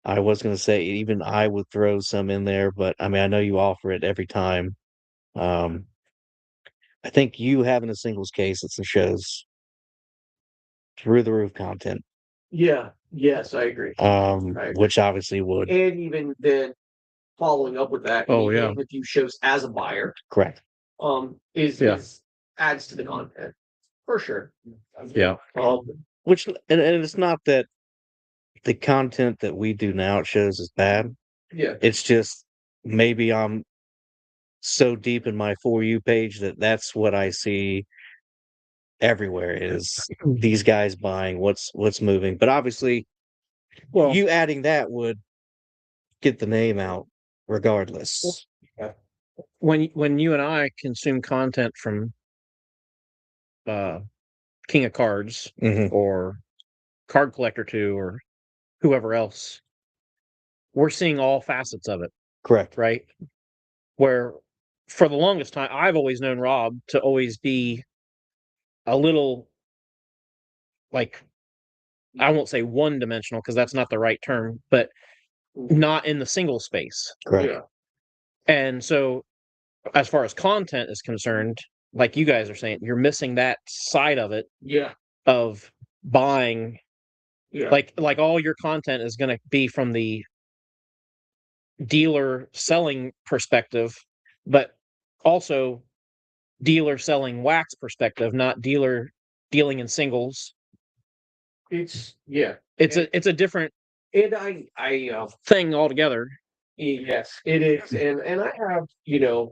I was going to say, even I would throw some in there, but I mean, I know you offer it every time. I think you having a singles case at some shows through the roof content. Yeah. Yes, I agree. Which obviously would. And even then, following up with that, with a few shows as a buyer, correct. Is adds to the content for sure. Yeah. Which and it's not that the content that we do now at shows is bad. Yeah. It's just maybe I'm so deep in my For You page that's what I see everywhere is these guys buying what's moving. But obviously, you adding that would get the name out regardless. When you and I consume content from King of Cards or Card Collector 2 or whoever else, we're seeing all facets of it. Correct. Right? Where for the longest time, I've always known Rob to always be a little like, I won't say one-dimensional because that's not the right term, but not in the single space. Correct. Yeah. And so as far as content is concerned, like you guys are saying, you're missing that side of it. Yeah. Of buying. Yeah. Like all your content is going to be from the dealer selling perspective, but also dealer selling wax perspective, not dealer dealing in singles. It's a different and I thing altogether. Yes, it is, and I have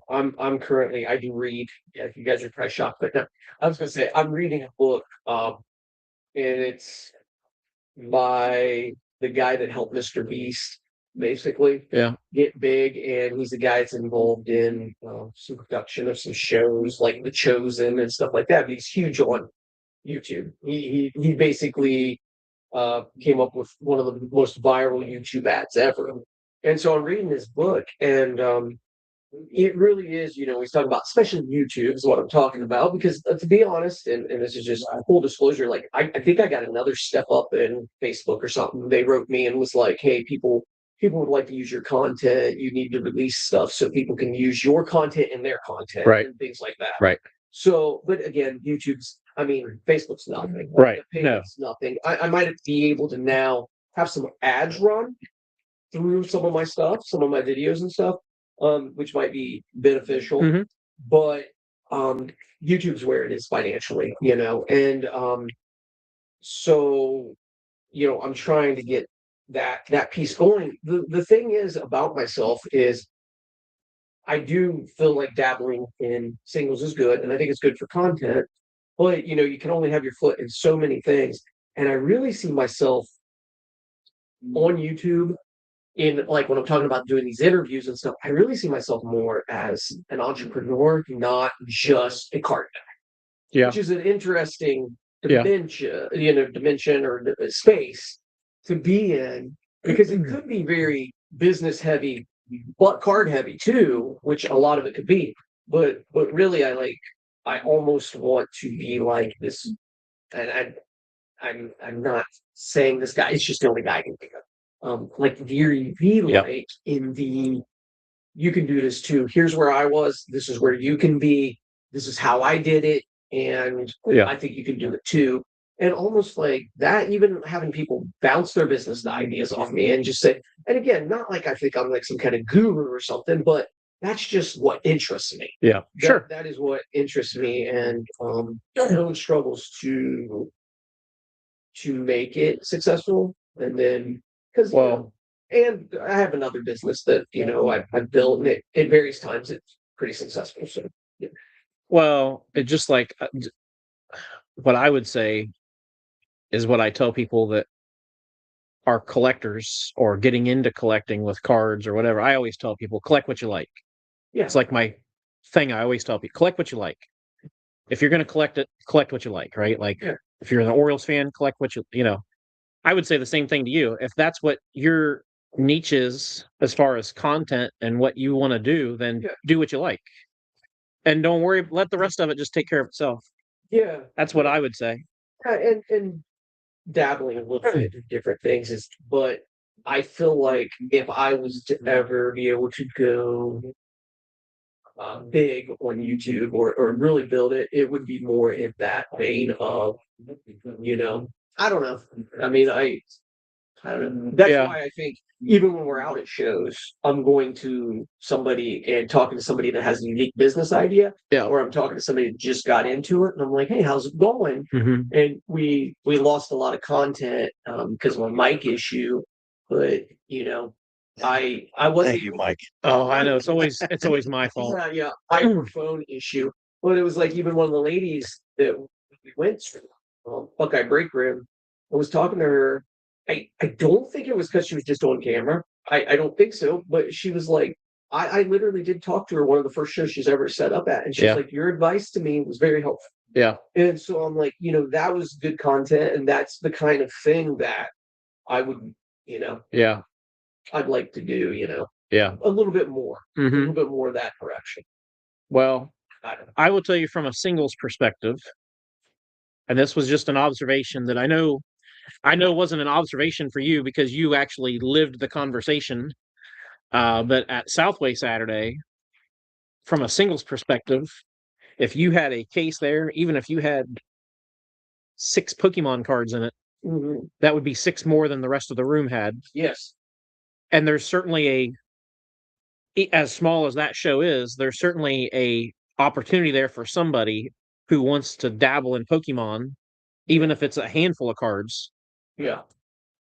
I'm currently I do read. Yeah, you guys are probably shocked, but no, I was gonna say I'm reading a book, and it's by the guy that helped Mr. Beast basically get big, and he's the guy that's involved in some production of some shows like The Chosen and stuff like that. But he's huge on YouTube. He basically came up with one of the most viral YouTube ads ever. And so I'm reading this book, and it really is, he's talking about, especially YouTube is what I'm talking about, because to be honest, and this is just full disclosure, like I think I got another step up in Facebook or something. They wrote me and was like, hey, people would like to use your content. You need to release stuff so people can use your content in their content and things like that. Right. So, but again, Facebook's nothing. Right. It's nothing. I might be able to now have some ads run through some of my stuff, some of my videos and stuff, which might be beneficial. But YouTube's where it is financially, and so I'm trying to get that piece going. The thing is about myself is I do feel like dabbling in singles is good, and I think it's good for content. But you can only have your foot in so many things, and I really see myself on YouTube. In like when I'm talking about doing these interviews and stuff, I really see myself more as an entrepreneur, not just a card guy. Yeah. Which is an interesting dimension or space to be in, because it could be very business heavy, but card heavy too, which a lot of it could be. But really, I almost want to be like this, and I'm not saying this guy. It's just the only guy I can think of. Like the UV Yep. light in the. You can do this too. Here's where I was. This is where you can be. This is how I did it, and Yeah. I think you can do it too. And almost like that, even having people bounce their business ideas off me and just say, and again, not like I think I'm like some kind of guru or something, but that's just what interests me. Yeah. Sure. That is what interests me, and no one struggles to make it successful. And then because Well, and I have another business that I've built, and at various times it's pretty successful. So yeah. well, it just like what I would say is what I tell people that are collectors or getting into collecting with cards or whatever. I always tell people collect what you like. Yeah. It's like my thing. I always tell people collect what you like. If you're going to collect it, collect what you like, right? Like Yeah. if you're an Orioles fan, collect what you know. I would say the same thing to you. If that's what your niche is as far as content and what you want to do, then Yeah. do what you like. And don't worry, let the rest of it just take care of itself. Yeah. That's what I would say. And dabbling a little bit in different things but I feel like if I was to ever be able to go big on YouTube or really build it, it would be more in that vein of, I don't know. I mean, I don't know. That's Yeah. why I think even when we're out at shows, I'm going to somebody and talking to somebody that has a unique business idea, Yeah. or I'm talking to somebody that just got into it, and I'm like, "Hey, how's it going?" Mhm. And we lost a lot of content because of a mic issue, but I wasn't. Thank you, Mike. Oh, I know. It's always my fault. Yeah, microphone issue. But it was like even one of the ladies that we went to, Buckeye Break Room, I was talking to her. I don't think it was because she was just on camera. I don't think so. But she was like, I literally did talk to her one of the first shows she's ever set up at. And she's Yeah. like, your advice to me was very helpful. Yeah. And so I'm like, that was good content. And that's the kind of thing that I would, Yeah. I'd like to do, Yeah. a little bit more, a Mhm. little bit more of that direction. Well, I don't know. I will tell you from a singles perspective, and this was just an observation that I know wasn't an observation for you because you actually lived the conversation. But at Southway Saturday, from a singles perspective, if you had a case there, even if you had 6 Pokemon cards in it, Mhm. that would be 6 more than the rest of the room had. Yes. And there's certainly as small as that show is, there's certainly a opportunity there for somebody who wants to dabble in Pokemon, even if it's a handful of cards, Yeah.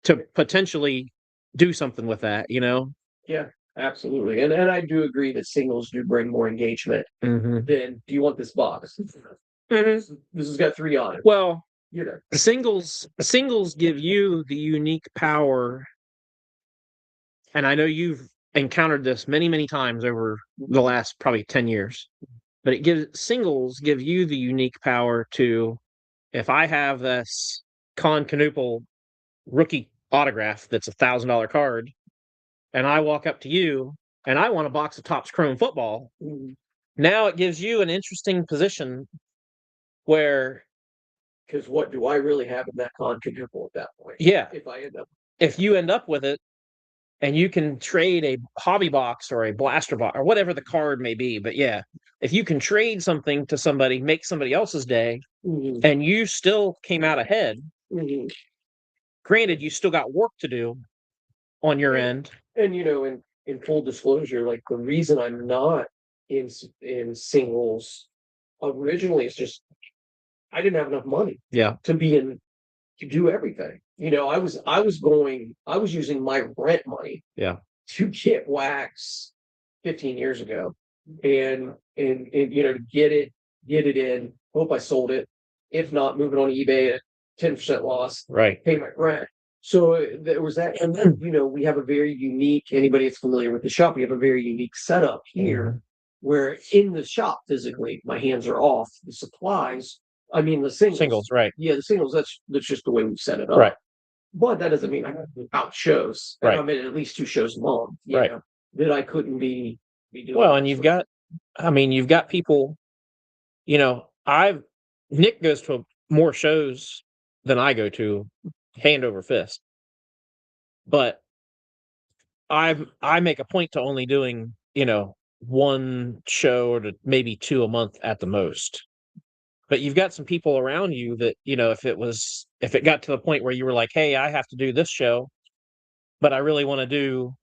to potentially do something with that, Yeah. Absolutely. And I do agree that singles do bring more engagement Mm-hmm. than do you want this box? This has got 3 on it. Well, You know. singles give you the unique power, and I know you've encountered this many, many times over the last probably 10 years, but singles give you the unique power to, if I have this Con Canoopal rookie autograph that's $1,000 card, and I walk up to you and I want a box of Topps Chrome football, now it gives you an interesting position where, Because what do I really have in that quadruple at that point? yeah, If you end up with it and you can trade a hobby box or a blaster box or whatever the card may be, but yeah, if you can trade something to somebody, make somebody else's day, and you still came out ahead, granted, you still got work to do on your end. And in full disclosure, like the reason I'm not in singles originally is just I didn't have enough money Yeah. to do everything. I was using my rent money Yeah. to get wax 15 years ago and to get it in, hope I sold it. If not, move it on eBay at 10% loss, Right. pay my rent. So there was that. And then, we have a very unique, anybody that's familiar with the shop, we have a very unique setup here where in the shop physically, my hands are off the supplies. I mean, the singles, right. Yeah, the singles, that's just the way we set it up. Right. But that doesn't mean I have to out shows. Right. I'm at least 2 shows a month. Right. That I couldn't be doing. Well, and you've got people, Nick goes to more shows than I go to, hand over fist. But I make a point to only doing, one show or to maybe 2 a month at the most. But you've got some people around you that, if it got to the point where you were like, "Hey, I have to do this show, but I really wanna do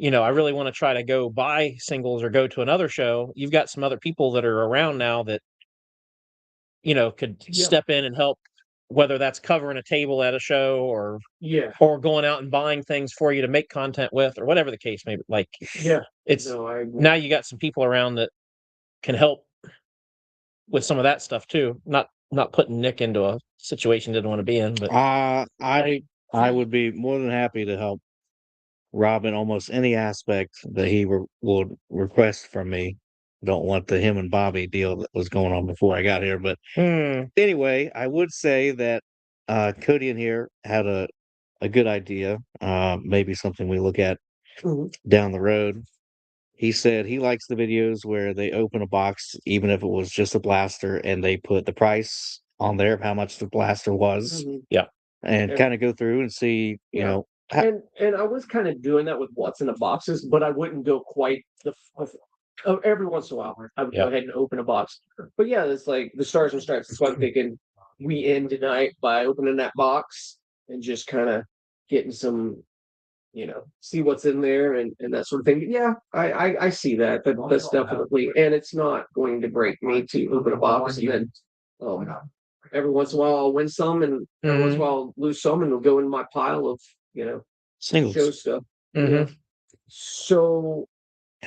I really wanna try to go buy singles or go to another show," you've got some other people that are around now that, could Yeah. step in and help, whether that's covering a table at a show Yeah. or going out and buying things for you to make content with or whatever the case may be. Like, Yeah. it's No, I agree. now you got some people around that can help with some of that stuff too. Not putting Nick into a situation he didn't want to be in, but I would be more than happy to help Rob in almost any aspect that he would request from me. Don't want the him and Bobby deal that was going on before I got here, but anyway, I would say that Cody in here had a good idea, maybe something we look at Mhm. down the road. He said he likes the videos where they open a box, even if it was just a blaster, and they put the price on there of how much the blaster was, Mhm. and Yeah. kind of go through and see, Yeah. And I was kind of doing that with what's in the boxes, but I wouldn't go quite every once in a while I would Yeah. go ahead and open a box. But yeah, it's like the Stars and Stripes. That's why I'm thinking we end tonight by opening that box and just kind of getting some, see what's in there and that sort of thing. Yeah, I see that. That's definitely, and it's not going to break me to open a box and then every once in a while I'll win some and every once in a while I'll lose some and it'll go in my pile of, show singles. stuff. Mhm. Yeah. So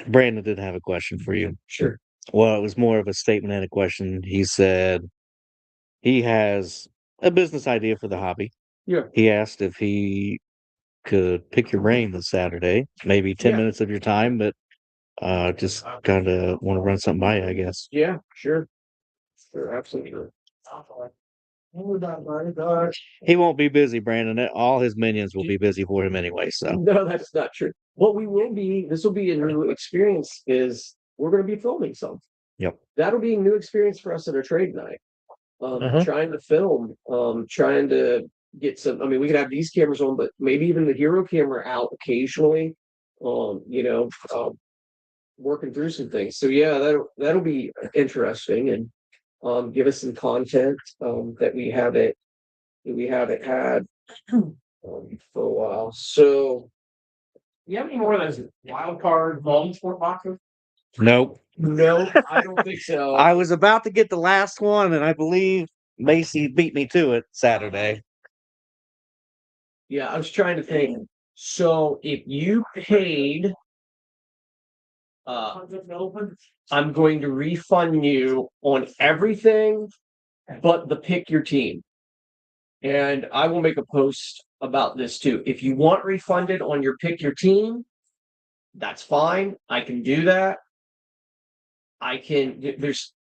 Brandon did have a question for you. sure. Well, it was more of a statement and a question. He said he has a business idea for the hobby. Yeah. He asked if he could pick your brain this Saturday, maybe 10 Yeah. minutes of your time, but just kind of want to run something by you, I guess. Yeah, sure. Sure, absolutely. Oh my gosh. He won't be busy, Brandon. All his minions will be busy for him anyway. So No, that's not true. What we will be, this will be a new experience, is we're going to be filming some. Yep. That'll be a new experience for us at our trade night. Mhm. Trying to film, trying to get some, I mean, we could have these cameras on, but maybe even the hero camera out occasionally, working through some things. So yeah, that'll be interesting and give us some content that we haven't had for a while. So You have any more of those wild card multi-sport boxes? nope. no, I don't think so. I was about to get the last one, and I believe Macy beat me to it Saturday. Yeah, I was trying to think. So if you paid, I'm going to refund you on everything but the pick your team. And I will make a post about this too. If you want refunded on your pick your team, that's fine. I can do that. There's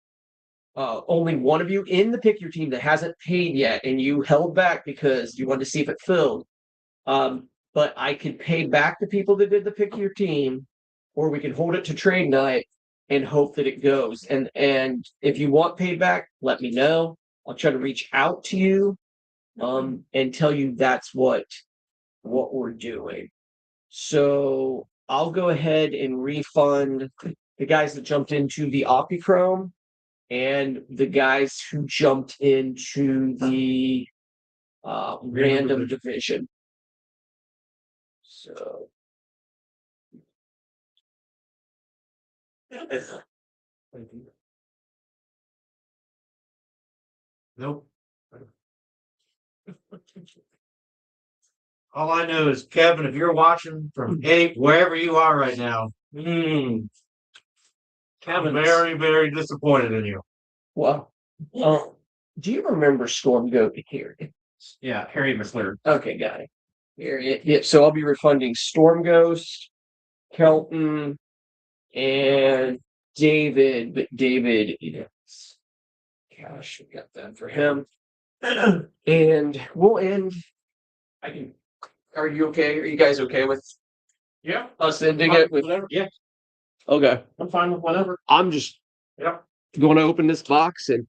only one of you in the pick your team that hasn't paid yet, and you held back because you wanted to see if it filled. But I could pay back the people that did the pick your team, or we can hold it to trade night and hope that it goes. And if you want paid back, let me know. I'll try to reach out to you and tell you that's what we're doing. So I'll go ahead and refund the guys that jumped into the Opichrome and the guys who jumped into the random division. So Nope. All I know is, Kevin, if you're watching from wherever you are right now, I'm very, very disappointed in you. well, do you remember Storm Goat here? Yeah, Harry McClure. Okay, got it. Here, yeah, so I'll be refunding Storm Ghost, Kelton, and David, but David, gosh, we got that for him. And we'll end. Are you okay? Are you guys okay with Yeah. us ending it with? Whatever. Yeah, Okay. I'm fine with whatever. I'm just Yep. going to open this box and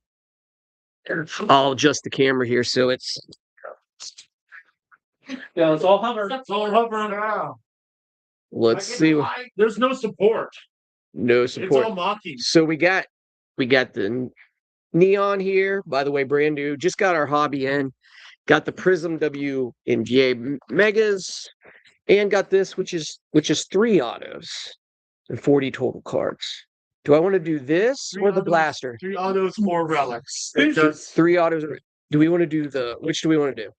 I'll adjust the camera here so it's. Yeah, it's all hover. It's all hovering around. Let's see. There's no support. No It's support. all mocking. So we got the neon here. By the way, brand new. Just got our hobby in. Got the Prism WNBA Megas, and got this, which is 3 autos and 40 total cards. Do I want to do this or the blaster? 3 autos, 4 relics. 3 autos. Do we want to do which do we want to do?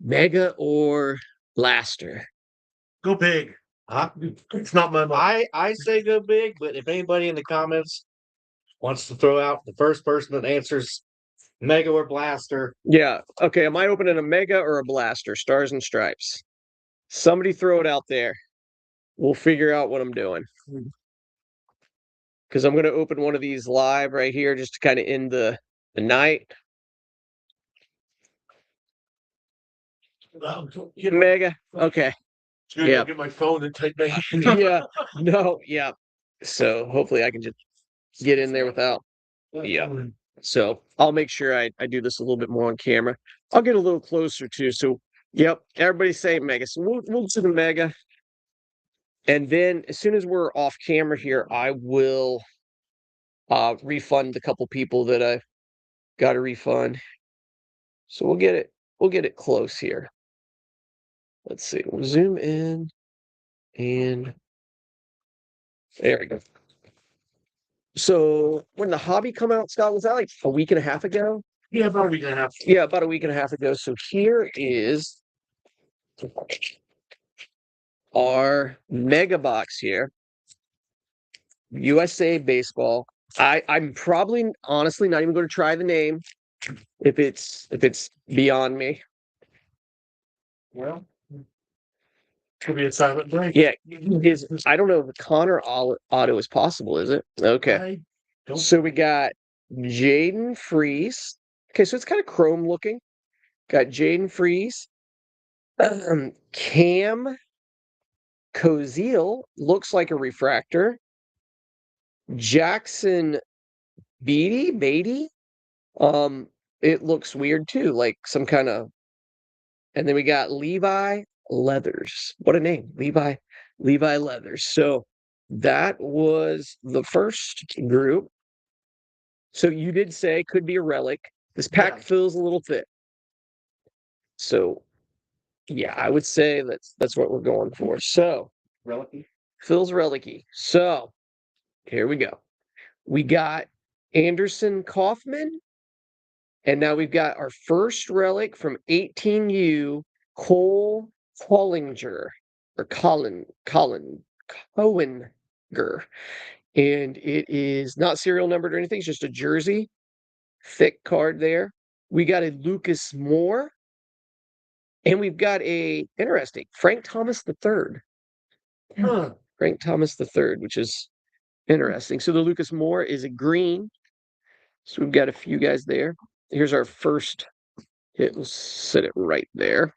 Mega or blaster? Go big. It's not my money. I say go big, but if anybody in the comments wants to throw out the first person that answers Mega or Blaster, Yeah. Okay. Am I opening a mega or a blaster? Stars and stripes. Somebody throw it out there. We'll figure out what I'm doing. Because I'm going to open one of these live right here just to kind of end the night. Mega. Okay. Yeah. Get my phone and type that. Yeah. No. Yeah. So hopefully I can just get in there without. Yeah. So I'll make sure I do this a little bit more on camera. I'll get a little closer too. So, yep. Everybody say mega. So we'll do the mega. And then as soon as we're off camera here, I will refund a couple people that I got to refund. So we'll get it close here. Let's see. We'll zoom in and there we go. So when the hobby come out, Scott, was that like a week and a half ago? Yeah, about a week and a half. Yeah, about a week and a half ago. So here is our mega box here. USA Baseball. I'm probably honestly not even going to try the name if it's beyond me. Well, could be a silent break. Yeah, I don't know if Connor auto is possible, is it? Okay. So we got Jaden Freeze. Okay, so it's kind of chrome looking. Got Jaden Freeze. Cam Koziel looks like a refractor. Jackson Beatty. It looks weird too, like some kind of. And then we got Levi Leathers. What a name, Levi Leathers. So that was the first group. So you did say could be a relic. This pack feels a little thick. So yeah, I would say that's what we're going for. So Relic. feels relic-y. So here we go. We got Anderson Kaufman. And now we've got our first relic from 18U, Cole Collinger, or Cohenger. And it is not serial numbered or anything, it's just a jersey. Thick card there. We got a Lucas Moore. And we've got interesting, Frank Thomas III. Frank Thomas III, which is interesting. So the Lucas Moore is a green. So we've got a few guys there. Here's our first hit. We'll set it right there.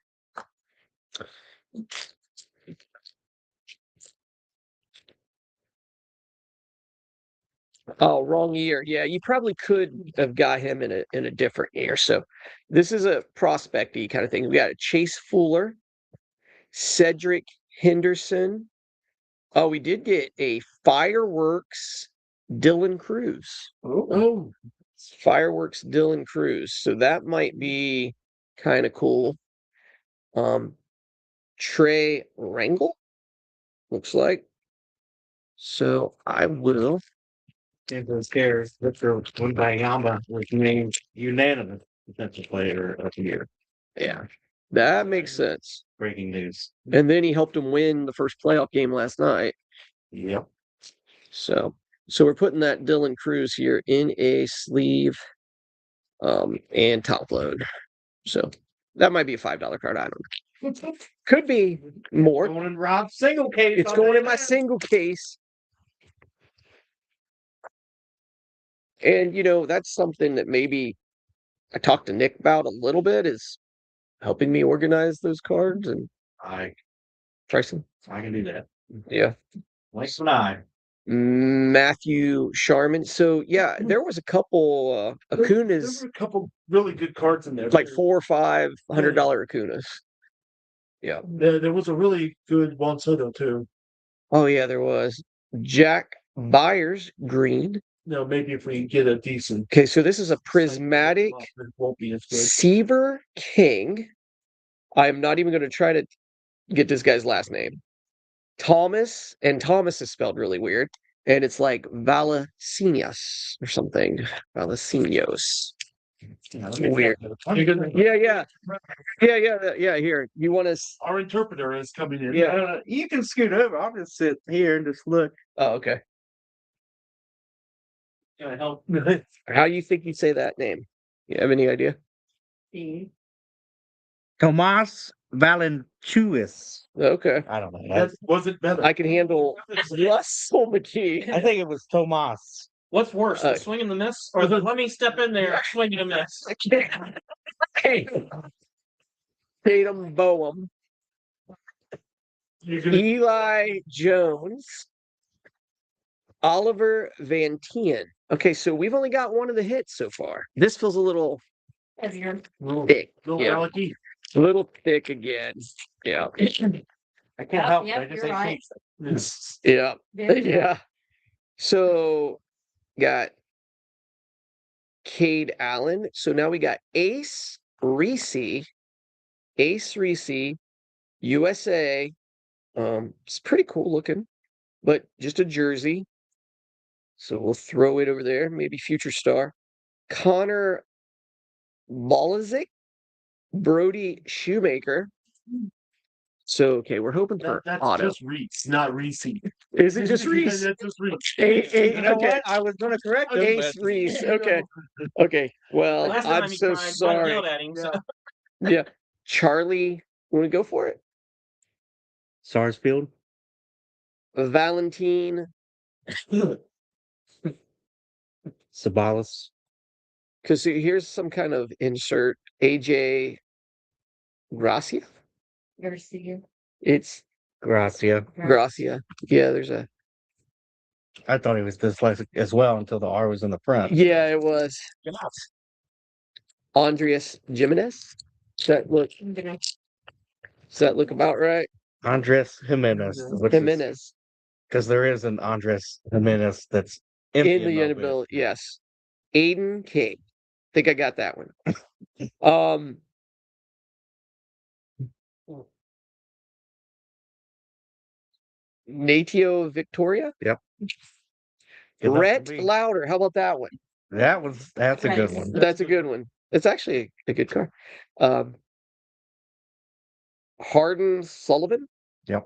Oh, wrong year. Yeah, you probably could have got him in a different year. So this is a prospect-y kind of thing. We got a Chase Fuller, Cedric Henderson. Oh, we did get a Fireworks Dylan Cruz. Oh, Fireworks Dylan Cruz. So that might be kind of cool. Trey Rangel, looks like. So I will. Kansas Cares, Victor Wembanyama was named unanimous defensive player of the year. Yeah, that makes sense. Breaking news. And then he helped him win the first playoff game last night. Yep. So we're putting that Dylan Cruz here in a sleeve and top load. So that might be a $5 card. I don't know. Could be more. going in Rob's single case. It's going in my single case. And, that's something that maybe I talked to Nick about a little bit, is helping me organize those cards and I Tryson. can do that. Yeah. Like an eye. Matthew Sharman. So yeah, there was a couple There Acunas, were a couple really good cards in there. like too. $400 or $500 Acunas. Yeah. There was a really good Juan Soto too. Oh yeah, there was Jack Byers green. No, maybe if we get a decent Okay, so this is a prismatic it won't be as good. Seaver King. I am not even going to try to get this guy's last name. Thomas, and Thomas is spelled really weird. And it's like Valacinius or something. Valacinios. Weird. Yeah. Here, you want to? Our interpreter is coming in. Yeah. You can scoot over. I'll just sit here and just look. Oh, okay. Can I help? How do you think you say that name? You have any idea? Tomas Valentuis. Okay. I don't know. That wasn't better. I can handle Russell McKee. I think it was Tomas. What's worse, the swing and the miss, or the let me step in there, swing and a miss? Tatum Boehm. You're gonna Eli Jones. Oliver Van Tien. Okay, so we've only got one of the hits so far. This feels a little thick. little Yeah. Alec-y. A little thick again. Yeah. I can't Yep, help yep, it. I just you're ate right. pizza. Yeah. Very good. Yeah. So got Cade Allen. So now we got Ace Reese, USA. It's pretty cool looking, but just a jersey. So we'll throw it over there. Maybe future star. Connor Bolazic, Brody Shoemaker. So okay, we're hoping for That's auto. just Reese, not Reese. Is it just Reese? That's just Reese. You know Okay. what? I was going to correct him, Ace but Reese. Okay. Okay. Well, Last I'm time he so cried, Mike sorry. yelled at him. So. Yeah. Charlie, want to go for it? Sarsfield. Valentine. Sabalas. Because here's some kind of insert. AJ Gracia. Garcia. It's Gracia. Gracia. Yeah, there's a. I thought he was dyslexic as well until the R was in the front. Yeah, it was. Andreas Jimenez. Does that look about right? Andres Jimenez. Jimenez. Because there is an Andres Jimenez that's In empty the Mobile. NFL, yes. Aiden King. Think I got that one. Natio Victoria. Yep. Good luck to Rhett me. Louder. How about that one? That's a good one. That's a good one. It's actually a good car. Harden Sullivan. Yep.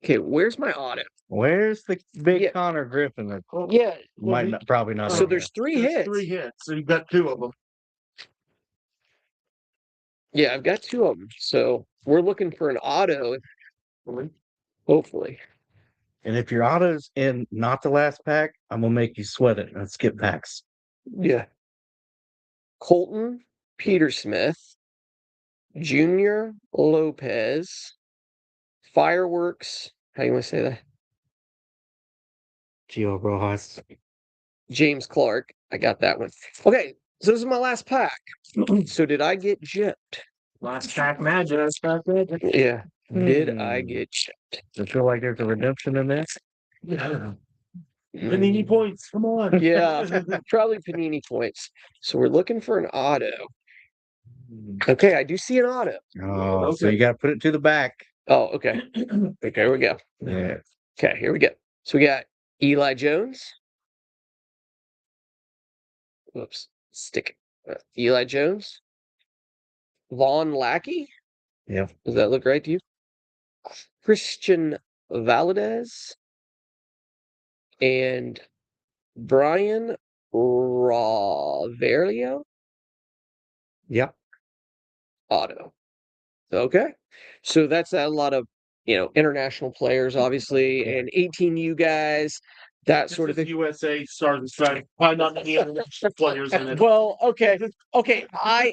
Okay, where's my auto? Where's the big Yeah. Connor Griffin that Yeah. might not, probably not? So in there's three There's hits. 3 hits, so you've got 2 of them. Yeah, I've got 2 of them. So we're looking for an auto. Hopefully. there. And if your auto's in not the last pack, I'm gonna make you sweat it and skip packs. Yeah. Colton Petersmith, Junior Lopez, Fireworks. How you want to say that? Gio Rojas. James Clark. I got that one. Okay, so this is my last pack. So did I get gypped? Last pack magic. Yeah. Did I get gypped? Does it feel like there's a redemption in there? Panini points, come on. Yeah, probably Panini points. So we're looking for an auto. Okay, I do see an auto. Oh, so you got to put it to the back. Oh, okay. Okay, here we go. Yeah. Okay, here we go. So we got Eli Jones. Whoops, stick it. Eli Jones. Vaughn Lackey. Yeah. Does that look right to you? Christian Valadez. And Brian Raverio. Yep. Auto. Okay. So that's a lot of, international players, obviously, and 18U guys, that sort of thing. USA starting strike. Probably not many other players in it. Well, okay.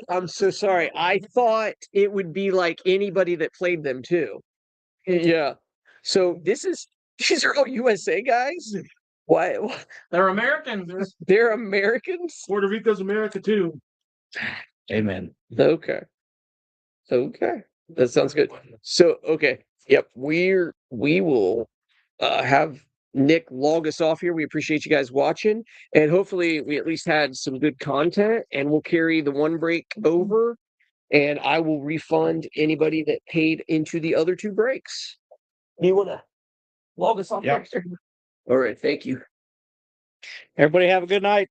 I'm so sorry. I thought it would be like anybody that played them too. Yeah. So this is These are all USA guys? Why? They're Americans. They're Americans? Puerto Rico's America too. Amen. Okay. Okay. That sounds good. So, okay. Yep. We will have Nick log us off here. We appreciate you guys watching. And hopefully we at least had some good content, and we'll carry the one break over, and I will refund anybody that paid into the other two breaks. Do you want to log us off? Yep. Dexter? All right. Thank you. Everybody have a good night.